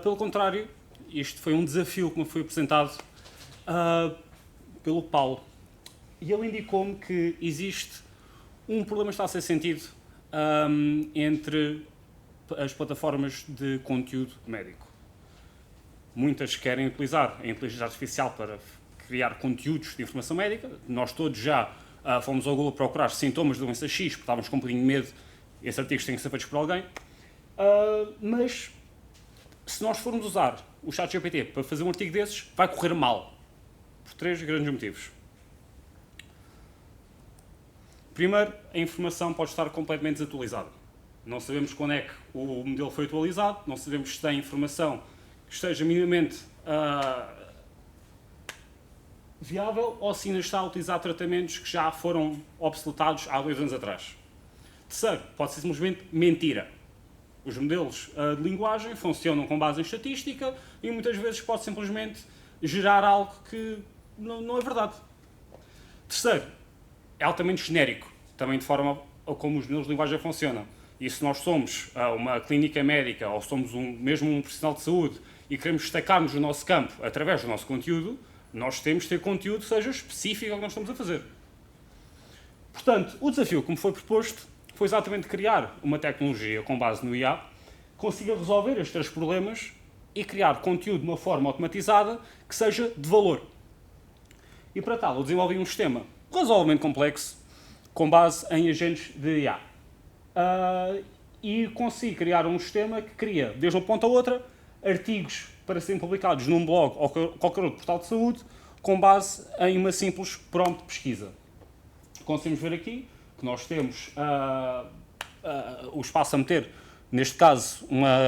Pelo contrário, isto foi um desafio que me foi apresentado pelo Paulo. E ele indicou-me que existe um problema que está a ser sentido entre as plataformas de conteúdo médico. Muitas querem utilizar a inteligência artificial para criar conteúdos de informação médica. Nós todos já fomos ao Google procurar sintomas de doença X, porque estávamos com um bocadinho de medo. Esses artigos têm que ser feitos por alguém. Mas, se nós formos usar o ChatGPT para fazer um artigo desses, vai correr mal. Por 3 grandes motivos. Primeiro, a informação pode estar completamente desatualizada. Não sabemos quando é que o modelo foi atualizado, não sabemos se tem informação que esteja minimamente viável ou se ainda está a utilizar tratamentos que já foram obsoletados há 2 anos atrás. Terceiro, pode ser simplesmente mentira. Os modelos de linguagem funcionam com base em estatística e muitas vezes pode simplesmente gerar algo que não é verdade. Terceiro, é altamente genérico, também de forma como os modelos de linguagem funcionam. E se nós somos uma clínica médica ou somos mesmo um profissional de saúde e queremos destacar-nos no nosso campo através do nosso conteúdo, nós temos de ter conteúdo que seja específico ao que nós estamos a fazer. Portanto, o desafio que me foi proposto foi exatamente criar uma tecnologia com base no IA que consiga resolver estes 3 problemas e criar conteúdo de uma forma automatizada que seja de valor. E para tal, eu desenvolvi um sistema razoavelmente complexo com base em agentes de IA. E consegui criar um sistema que cria, desde uma ponta a outra, artigos para serem publicados num blog ou qualquer outro portal de saúde com base em uma simples prompt de pesquisa. Conseguimos ver aqui que nós temos o espaço a meter, neste caso,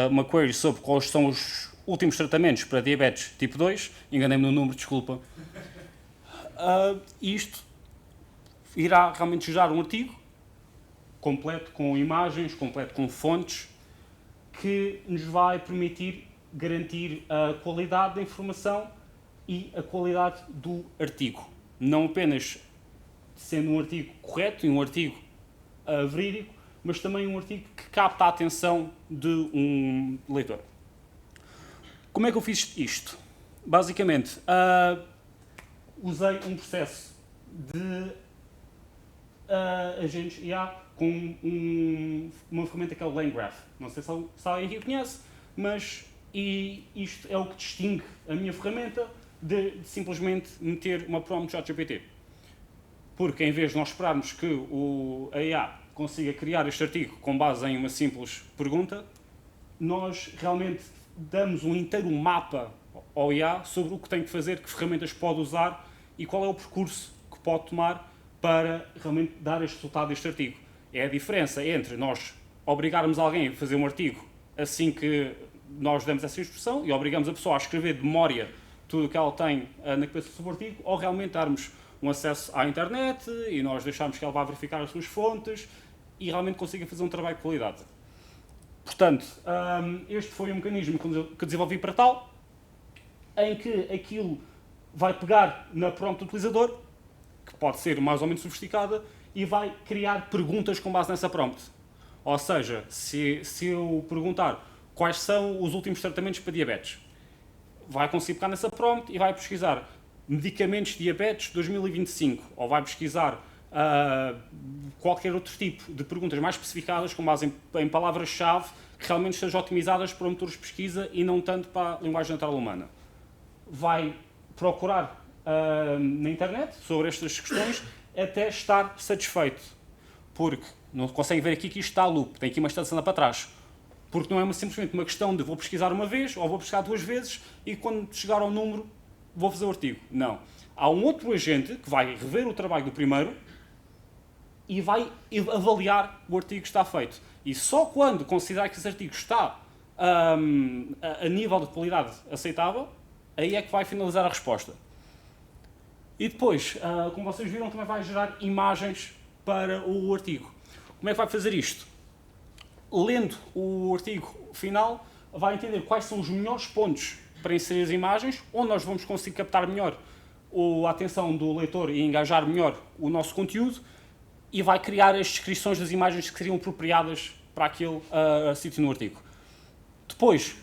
uma query sobre quais são os últimos tratamentos para diabetes tipo 2. Enganei-me no número, desculpa. Isto irá realmente gerar um artigo completo com imagens, completo com fontes, que nos vai permitir garantir a qualidade da informação e a qualidade do artigo. Não apenas sendo um artigo correto e um artigo verídico, mas também um artigo que capta a atenção de um leitor. Como é que eu fiz isto? Basicamente, usei um processo de agentes IA com uma ferramenta que é o LangGraph. Não sei se alguém aqui conhece, mas isto é o que distingue a minha ferramenta de simplesmente meter uma prompt ChatGPT. Porque em vez de nós esperarmos que a IA consiga criar este artigo com base em uma simples pergunta, nós realmente damos um inteiro mapa ao IA sobre o que tem que fazer, que ferramentas pode usar e qual é o percurso que pode tomar para realmente dar este resultado deste artigo. É a diferença entre nós obrigarmos alguém a fazer um artigo assim que nós damos essa instrução e obrigamos a pessoa a escrever de memória tudo o que ela tem na cabeça sobre o artigo, ou realmente darmos um acesso à internet e nós deixarmos que ela vá verificar as suas fontes e realmente consiga fazer um trabalho de qualidade. Portanto, este foi um mecanismo que desenvolvi para tal, em que aquilo vai pegar na prompt do utilizador, que pode ser mais ou menos sofisticada, e vai criar perguntas com base nessa prompt. Ou seja, se eu perguntar quais são os últimos tratamentos para diabetes, vai conseguir pegar nessa prompt e vai pesquisar medicamentos de diabetes 2025, ou vai pesquisar qualquer outro tipo de perguntas mais especificadas com base em palavras-chave que realmente estejam otimizadas para motores de pesquisa e não tanto para a linguagem natural humana. Vai procurar na internet sobre estas questões até estar satisfeito, porque não consegue ver aqui que isto está a loop, tem aqui uma instância lá para trás, porque não é simplesmente uma questão de vou pesquisar uma vez ou vou pesquisar 2 vezes e quando chegar ao número vou fazer o artigo. Não. Há um outro agente que vai rever o trabalho do primeiro e vai avaliar o artigo que está feito. E só quando considerar que esse artigo está a nível de qualidade aceitável, aí é que vai finalizar a resposta. E depois, como vocês viram, também vai gerar imagens para o artigo. Como é que vai fazer isto? Lendo o artigo final, vai entender quais são os melhores pontos para inserir as imagens, onde nós vamos conseguir captar melhor a atenção do leitor e engajar melhor o nosso conteúdo, e vai criar as descrições das imagens que seriam apropriadas para aquele sítio no artigo. Depois,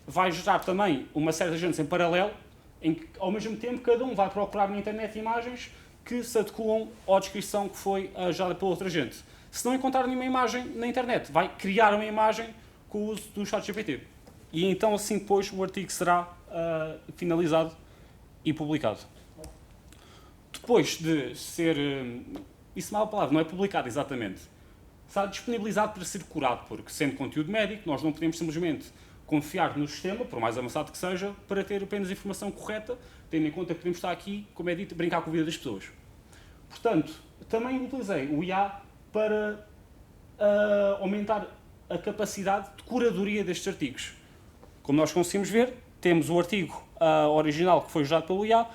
vai gerar também uma série de agentes em paralelo, em que, ao mesmo tempo, cada um vai procurar na internet imagens que se adequam à descrição que foi gerada pelo outro agente. Se não encontrar nenhuma imagem na internet, vai criar uma imagem com o uso do ChatGPT. E então, assim, depois, o artigo será finalizado e publicado. Depois de ser... isso não é a palavra, não é publicado exatamente. Está disponibilizado para ser curado, porque, sendo conteúdo médico, nós não podemos simplesmente confiar no sistema, por mais avançado que seja, para ter apenas a informação correta, tendo em conta que podemos estar aqui, como é dito, brincar com a vida das pessoas. Portanto, também utilizei o IA para aumentar a capacidade de curadoria destes artigos. Como nós conseguimos ver, temos o artigo original que foi gerado pelo IA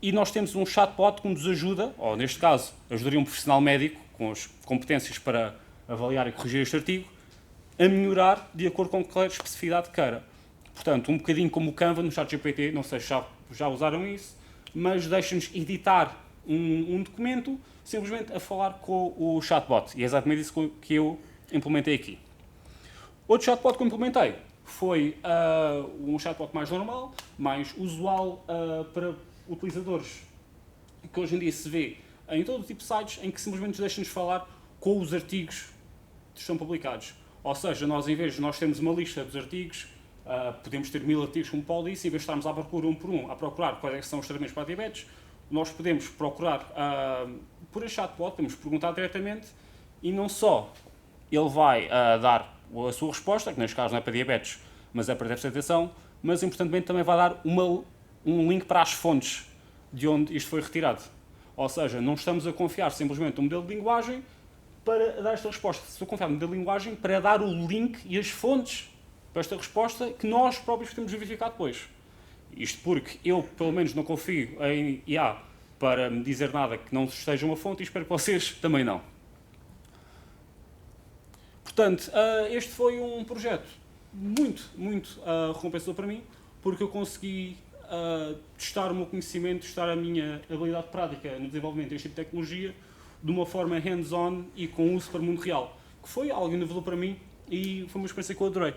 e nós temos um chatbot que nos ajuda, ou neste caso, ajudaria um profissional médico com as competências para avaliar e corrigir este artigo, a melhorar de acordo com qualquer especificidade queira. Portanto, um bocadinho como o Canva no ChatGPT, não sei se já usaram isso, mas deixa-nos editar um documento simplesmente a falar com o chatbot. E é exatamente isso que eu implementei aqui. Outro chatbot que eu implementei foi um chatbot mais normal, mais usual para utilizadores, que hoje em dia se vê em todo tipo de sites, em que simplesmente deixa-nos falar com os artigos que estão publicados. Ou seja, nós, em vez de nós termos uma lista dos artigos, podemos ter 1000 artigos, como o Paulo disse, em vez de estarmos à procura um por um, a procurar quais são os tratamentos para a diabetes, nós podemos procurar por este chatbot, podemos perguntar diretamente, e não só ele vai dar a sua resposta, que neste caso não é para diabetes, mas é para déficit de atenção, mas importantemente também vai dar um link para as fontes de onde isto foi retirado. Ou seja, não estamos a confiar simplesmente no modelo de linguagem para dar esta resposta. Estou a confiar no modelo de linguagem para dar o link e as fontes para esta resposta que nós próprios podemos verificar depois. Isto porque eu, pelo menos, não confio em IA para me dizer nada que não esteja uma fonte e espero que vocês também não. Portanto, este foi um projeto muito recompensador para mim, porque eu consegui testar o meu conhecimento, testar a minha habilidade prática no desenvolvimento deste tipo de tecnologia de uma forma hands-on e com uso para o mundo real, que foi algo inovador para mim e foi uma experiência que eu adorei.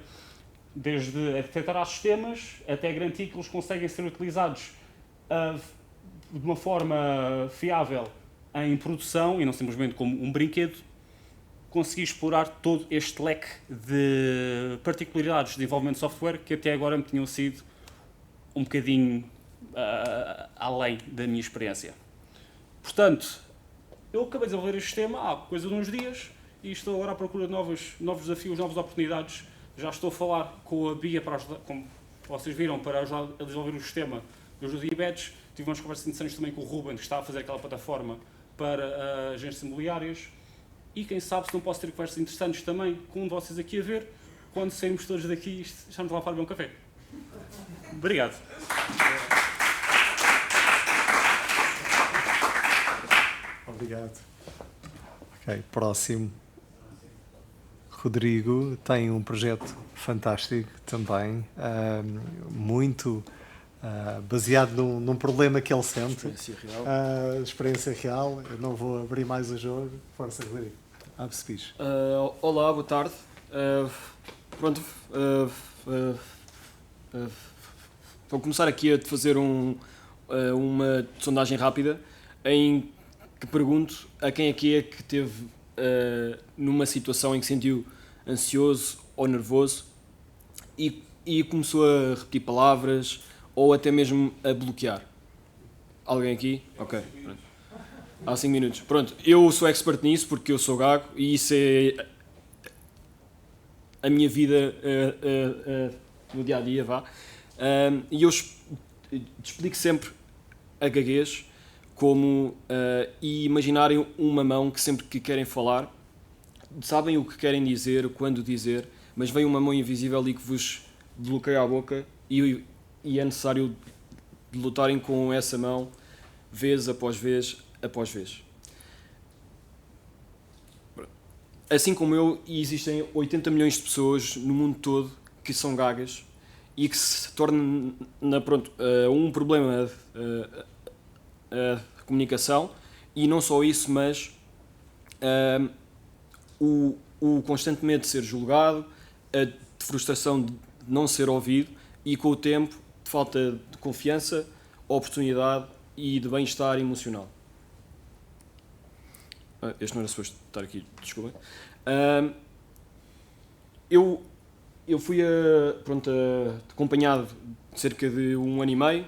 Desde detectar sistemas até garantir que eles conseguem ser utilizados de uma forma fiável em produção e não simplesmente como um brinquedo, consegui explorar todo este leque de particularidades de desenvolvimento de software que até agora me tinham sido um bocadinho além da minha experiência. Portanto, eu acabei de desenvolver este sistema há coisa de uns dias e estou agora à procura de novos desafios, novas oportunidades. Já estou a falar com a Bia, para ajudar, como vocês viram, para ajudar a desenvolver o sistema dos Udibets. Tive umas conversas interessantes também com o Ruben, que está a fazer aquela plataforma para agências imobiliárias. E quem sabe se não posso ter conversas interessantes também com um de vocês aqui a ver, quando saímos todos daqui, já nos lá para beber um café. Obrigado. Obrigado. Ok, próximo. Rodrigo tem um projeto fantástico também, muito baseado num problema que ele sente. Experiência real. Experiência real. Eu não vou abrir mais o jogo. Força, Rodrigo. Abre speech. Olá, boa tarde. Vou começar aqui a fazer uma sondagem rápida em que pergunto a quem aqui é que teve numa situação em que se sentiu ansioso ou nervoso e começou a repetir palavras ou até mesmo a bloquear. Alguém aqui? Ok. Pronto. Há 5 minutos. Pronto, eu sou expert nisso porque eu sou gago e isso é a minha vida no dia a dia, vá. E eu explico sempre a gaguez como e imaginarem uma mão que sempre que querem falar sabem o que querem dizer, quando dizer, mas vem uma mão invisível e que vos bloqueia a boca e é necessário lutarem com essa mão vez após vez após vez. Assim como eu, existem 80 milhões de pessoas no mundo todo que são gagas e que se torna um problema de comunicação e não só isso, mas o constante medo de ser julgado, a frustração de não ser ouvido e com o tempo de falta de confiança, oportunidade e de bem-estar emocional. Este não era suposto estar aqui, desculpem. Eu fui acompanhado de cerca de 1 ano e meio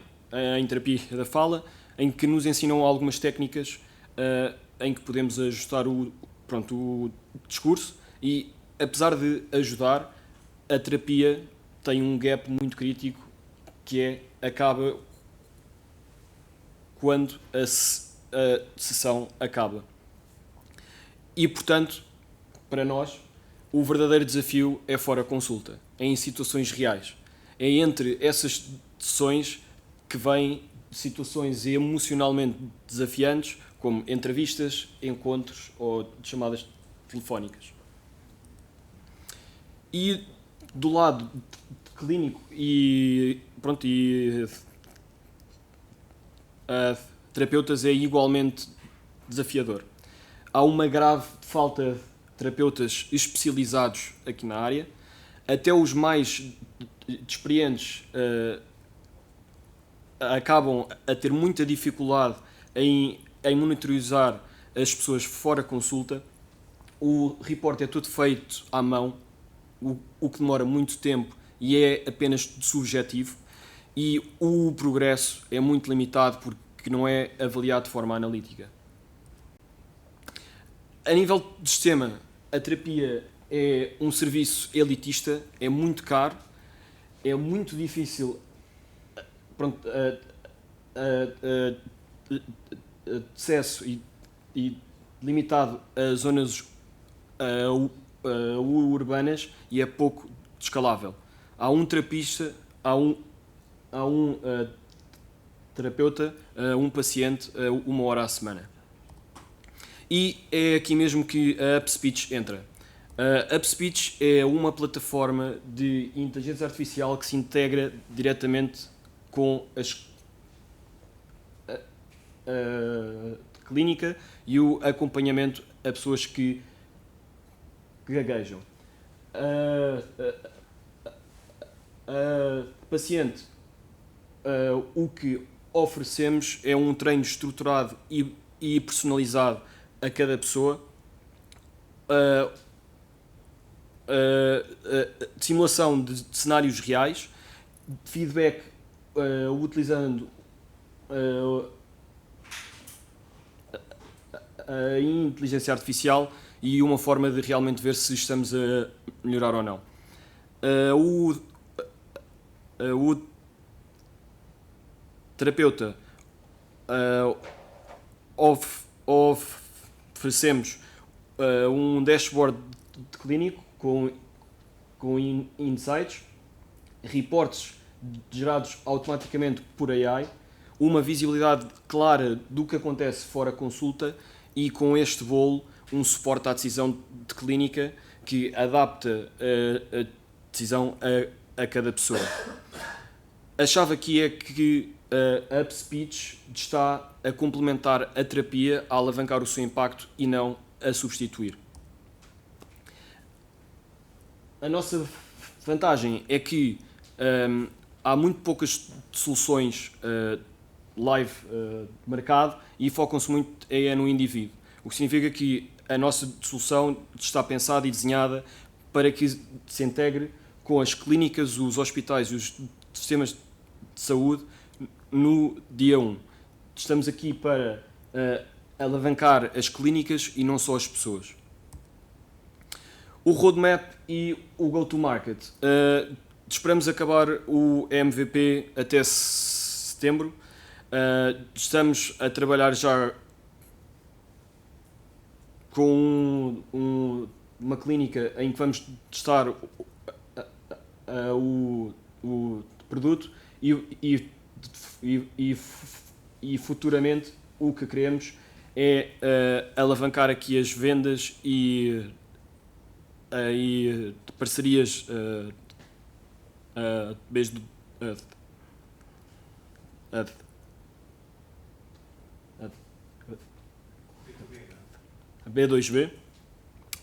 em terapia da fala, em que nos ensinam algumas técnicas em que podemos ajustar o discurso e, apesar de ajudar, a terapia tem um gap muito crítico que acaba quando a sessão acaba. E, portanto, para nós, o verdadeiro desafio é fora consulta, é em situações reais. É entre essas sessões que vêm situações emocionalmente desafiantes, como entrevistas, encontros ou chamadas telefónicas. E do lado clínico e terapeutas é igualmente desafiador. Há uma grave falta de terapeutas especializados aqui na área. Até os mais experientes acabam a ter muita dificuldade em monitorizar as pessoas fora consulta. O report é tudo feito à mão, o que demora muito tempo e é apenas subjetivo. E o progresso é muito limitado porque não é avaliado de forma analítica. A nível de sistema, a terapia é um serviço elitista, é muito caro, é muito difícil acesso e limitado a zonas urbanas e é pouco escalável. Há um terapista, há um terapeuta, um paciente, 1 hora à semana. E é aqui mesmo que a UpSpeech entra. A UpSpeech é uma plataforma de inteligência artificial que se integra diretamente com a clínica e o acompanhamento a pessoas que gaguejam. A paciente, o que oferecemos é um treino estruturado e e personalizado a cada pessoa, simulação de cenários reais, feedback utilizando a inteligência artificial e uma forma de realmente ver se estamos a melhorar ou não. O terapeuta oferecemos um dashboard clínico com insights, reportes gerados automaticamente por AI, uma visibilidade clara do que acontece fora consulta e, com este bolo, um suporte à decisão de clínica que adapta a decisão a cada pessoa. A chave aqui é que a UpSpeech está a complementar a terapia, a alavancar o seu impacto e não a substituir. A nossa vantagem é que há muito poucas soluções live de mercado e focam-se muito no indivíduo. O que significa que a nossa solução está pensada e desenhada para que se integre com as clínicas, os hospitais e os sistemas de saúde no dia 1. Estamos aqui para alavancar as clínicas e não só as pessoas. O roadmap e o go-to-market. Esperamos acabar o MVP até setembro. Estamos a trabalhar já com uma clínica em que vamos testar o produto e futuramente o que queremos é alavancar aqui as vendas e parcerias desde a B2B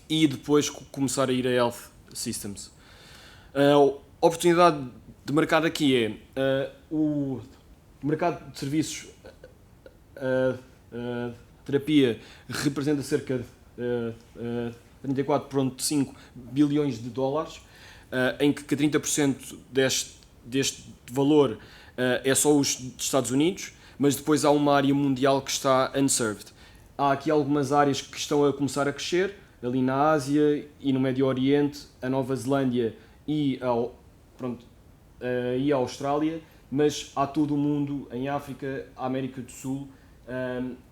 e depois começar a ir a Health Systems. A oportunidade de mercado aqui é o mercado de serviços, terapia representa cerca de 34,5 bilhões de dólares, em que 30% deste valor é só os Estados Unidos, mas depois há uma área mundial que está unserved. Há aqui algumas áreas que estão a começar a crescer, ali na Ásia e no Médio Oriente, a Nova Zelândia e a Austrália, mas há todo o mundo, em África, a América do Sul,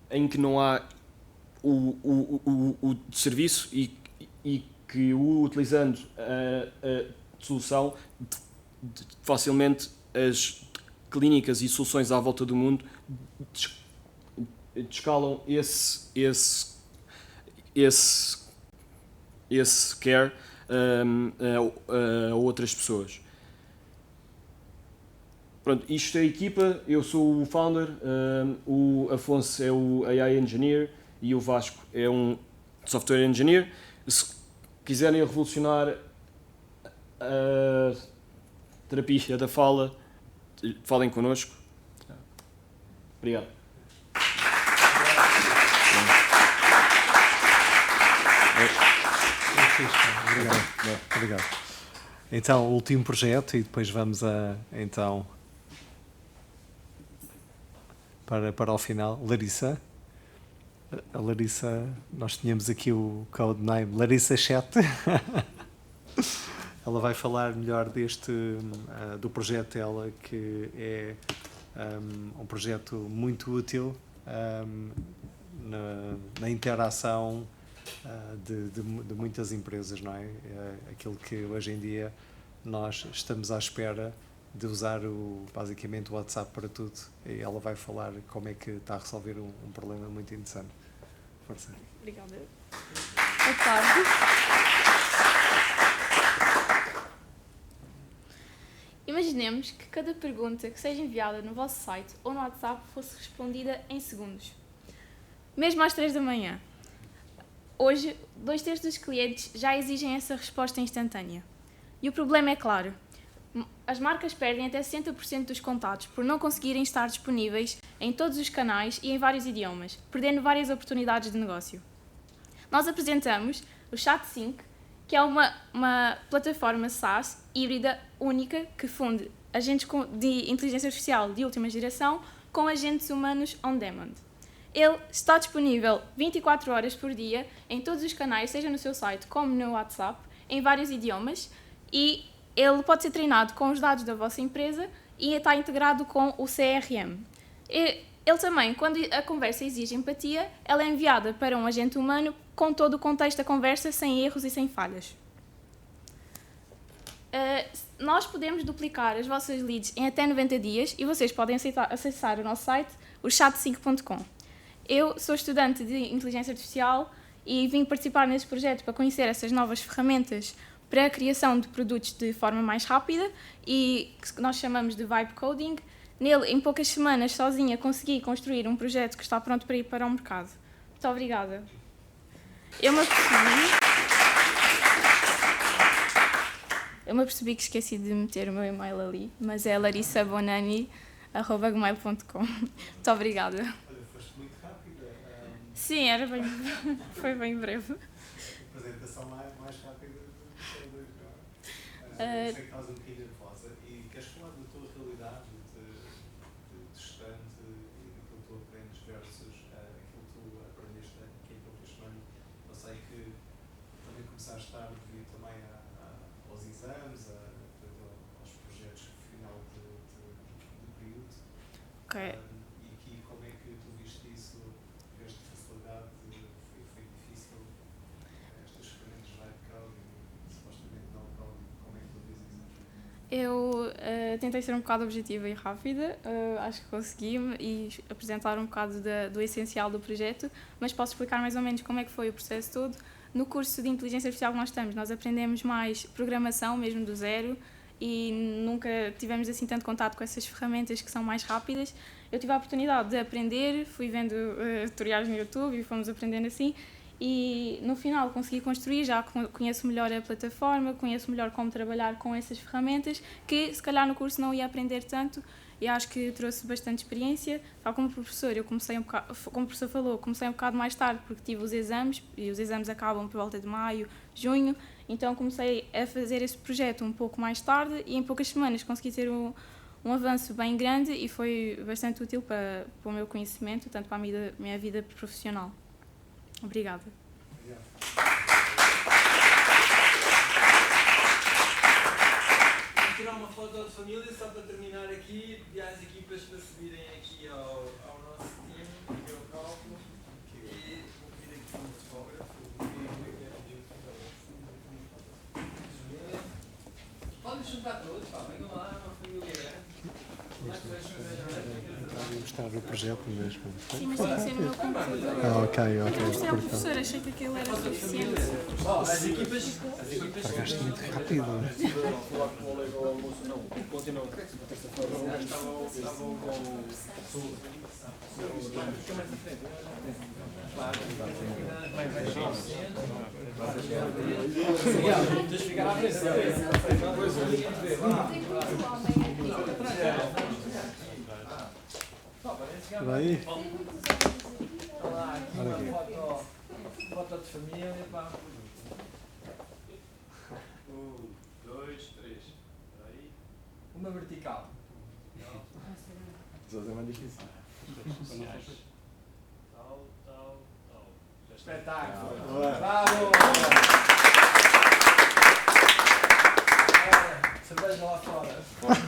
em que não há o serviço e que utilizando a solução, facilmente as clínicas e soluções à volta do mundo escalam esse care a outras pessoas. Pronto, isto é a equipa, eu sou o founder, o Afonso é o AI Engineer e o Vasco é um Software Engineer. Se quiserem revolucionar a terapia da fala, falem connosco. Obrigado. Obrigado. Então, o último projeto e depois vamos para o final. Larissa. A Larissa, nós tínhamos aqui o codename Larissa Chat. Ela vai falar melhor do projeto dela, que é um projeto muito útil na interação de muitas empresas, não é? Aquilo que hoje em dia nós estamos à espera de usar basicamente o WhatsApp para tudo, e ela vai falar como é que está a resolver um problema muito interessante. Força. Obrigada. Boa tarde. Imaginemos que cada pergunta que seja enviada no vosso site ou no WhatsApp fosse respondida em segundos, mesmo às 3 da manhã. Hoje, 2/3 dos clientes já exigem essa resposta instantânea. E o problema é claro. As marcas perdem até 60% dos contatos por não conseguirem estar disponíveis em todos os canais e em vários idiomas, perdendo várias oportunidades de negócio. Nós apresentamos o Chat5, que é uma plataforma SaaS híbrida única que funde agentes de inteligência artificial de última geração com agentes humanos on demand. Ele está disponível 24 horas por dia em todos os canais, seja no seu site como no WhatsApp, em vários idiomas, e ele pode ser treinado com os dados da vossa empresa e está integrado com o CRM. Ele também, quando a conversa exige empatia, ela é enviada para um agente humano com todo o contexto da conversa, sem erros e sem falhas. Nós podemos duplicar as vossas leads em até 90 dias e vocês podem acessar o nosso site, o chat5.com. Eu sou estudante de Inteligência Artificial e vim participar neste projeto para conhecer essas novas ferramentas para a criação de produtos de forma mais rápida e que nós chamamos de Vibe Coding. Nele, em poucas semanas, sozinha, consegui construir um projeto que está pronto para ir para o mercado. Muito obrigada. Eu me apercebi que esqueci de meter o meu e-mail ali, mas é larissabonani@gmail.com. Muito obrigada. Olha, foste muito rápida. Sim, foi bem breve. Apresentação mais rápida do que sei que estás um bocadinho nervosa e queres falar da tua realidade de estudante e daquilo que tu aprendes versus aquilo que tu aprendeste aqui em poucas semanas. Eu sei que também começaste tarde devido também aos exames, aos projetos final de período. Okay. E aqui como é que tu viste isso? Tiveste facilidade? Foi difícil? Estas ferramentas de coding e supostamente não coding, como é que tu vês isso? Eu tentei ser um bocado objetiva e rápida, acho que consegui-me e apresentar um bocado do essencial do projeto, mas posso explicar mais ou menos como é que foi o processo todo. No curso de Inteligência Artificial que nós estamos, nós aprendemos mais programação, mesmo do zero, e nunca tivemos assim tanto contato com essas ferramentas que são mais rápidas. Eu tive a oportunidade de aprender, fui vendo tutoriais no YouTube e fomos aprendendo assim, e no final consegui construir, já conheço melhor a plataforma, conheço melhor como trabalhar com essas ferramentas, que se calhar no curso não ia aprender tanto, e acho que trouxe bastante experiência. Tal como o professor, eu comecei como o professor falou, comecei um bocado mais tarde porque tive os exames, e os exames acabam por volta de maio, junho, então comecei a fazer esse projeto um pouco mais tarde e em poucas semanas consegui ter um avanço bem grande e foi bastante útil para o meu conhecimento, tanto para a minha vida profissional. Obrigada. Vou tirar uma foto de família só para terminar aqui, pedir às equipas para subirem aqui ao nosso time, que é o cálculo, e vou pedir aqui um fotógrafo. Podem juntar todos, pá, venham lá, uma família grande. Vou mostrar o projeto mesmo. Sim, mas tem que ser no meu computador. Ok. Eu mostrei ao professor, achei que aquilo era suficiente. As equipas. Pagaste muito rápido. Vai. Olha aqui. Foto de família, pá. 1, 2, 3. Aí. Uma vertical. Às vezes é mais difícil. Tal. Espetáculo. Boa. Bravo! Cerveja lá fora. Força.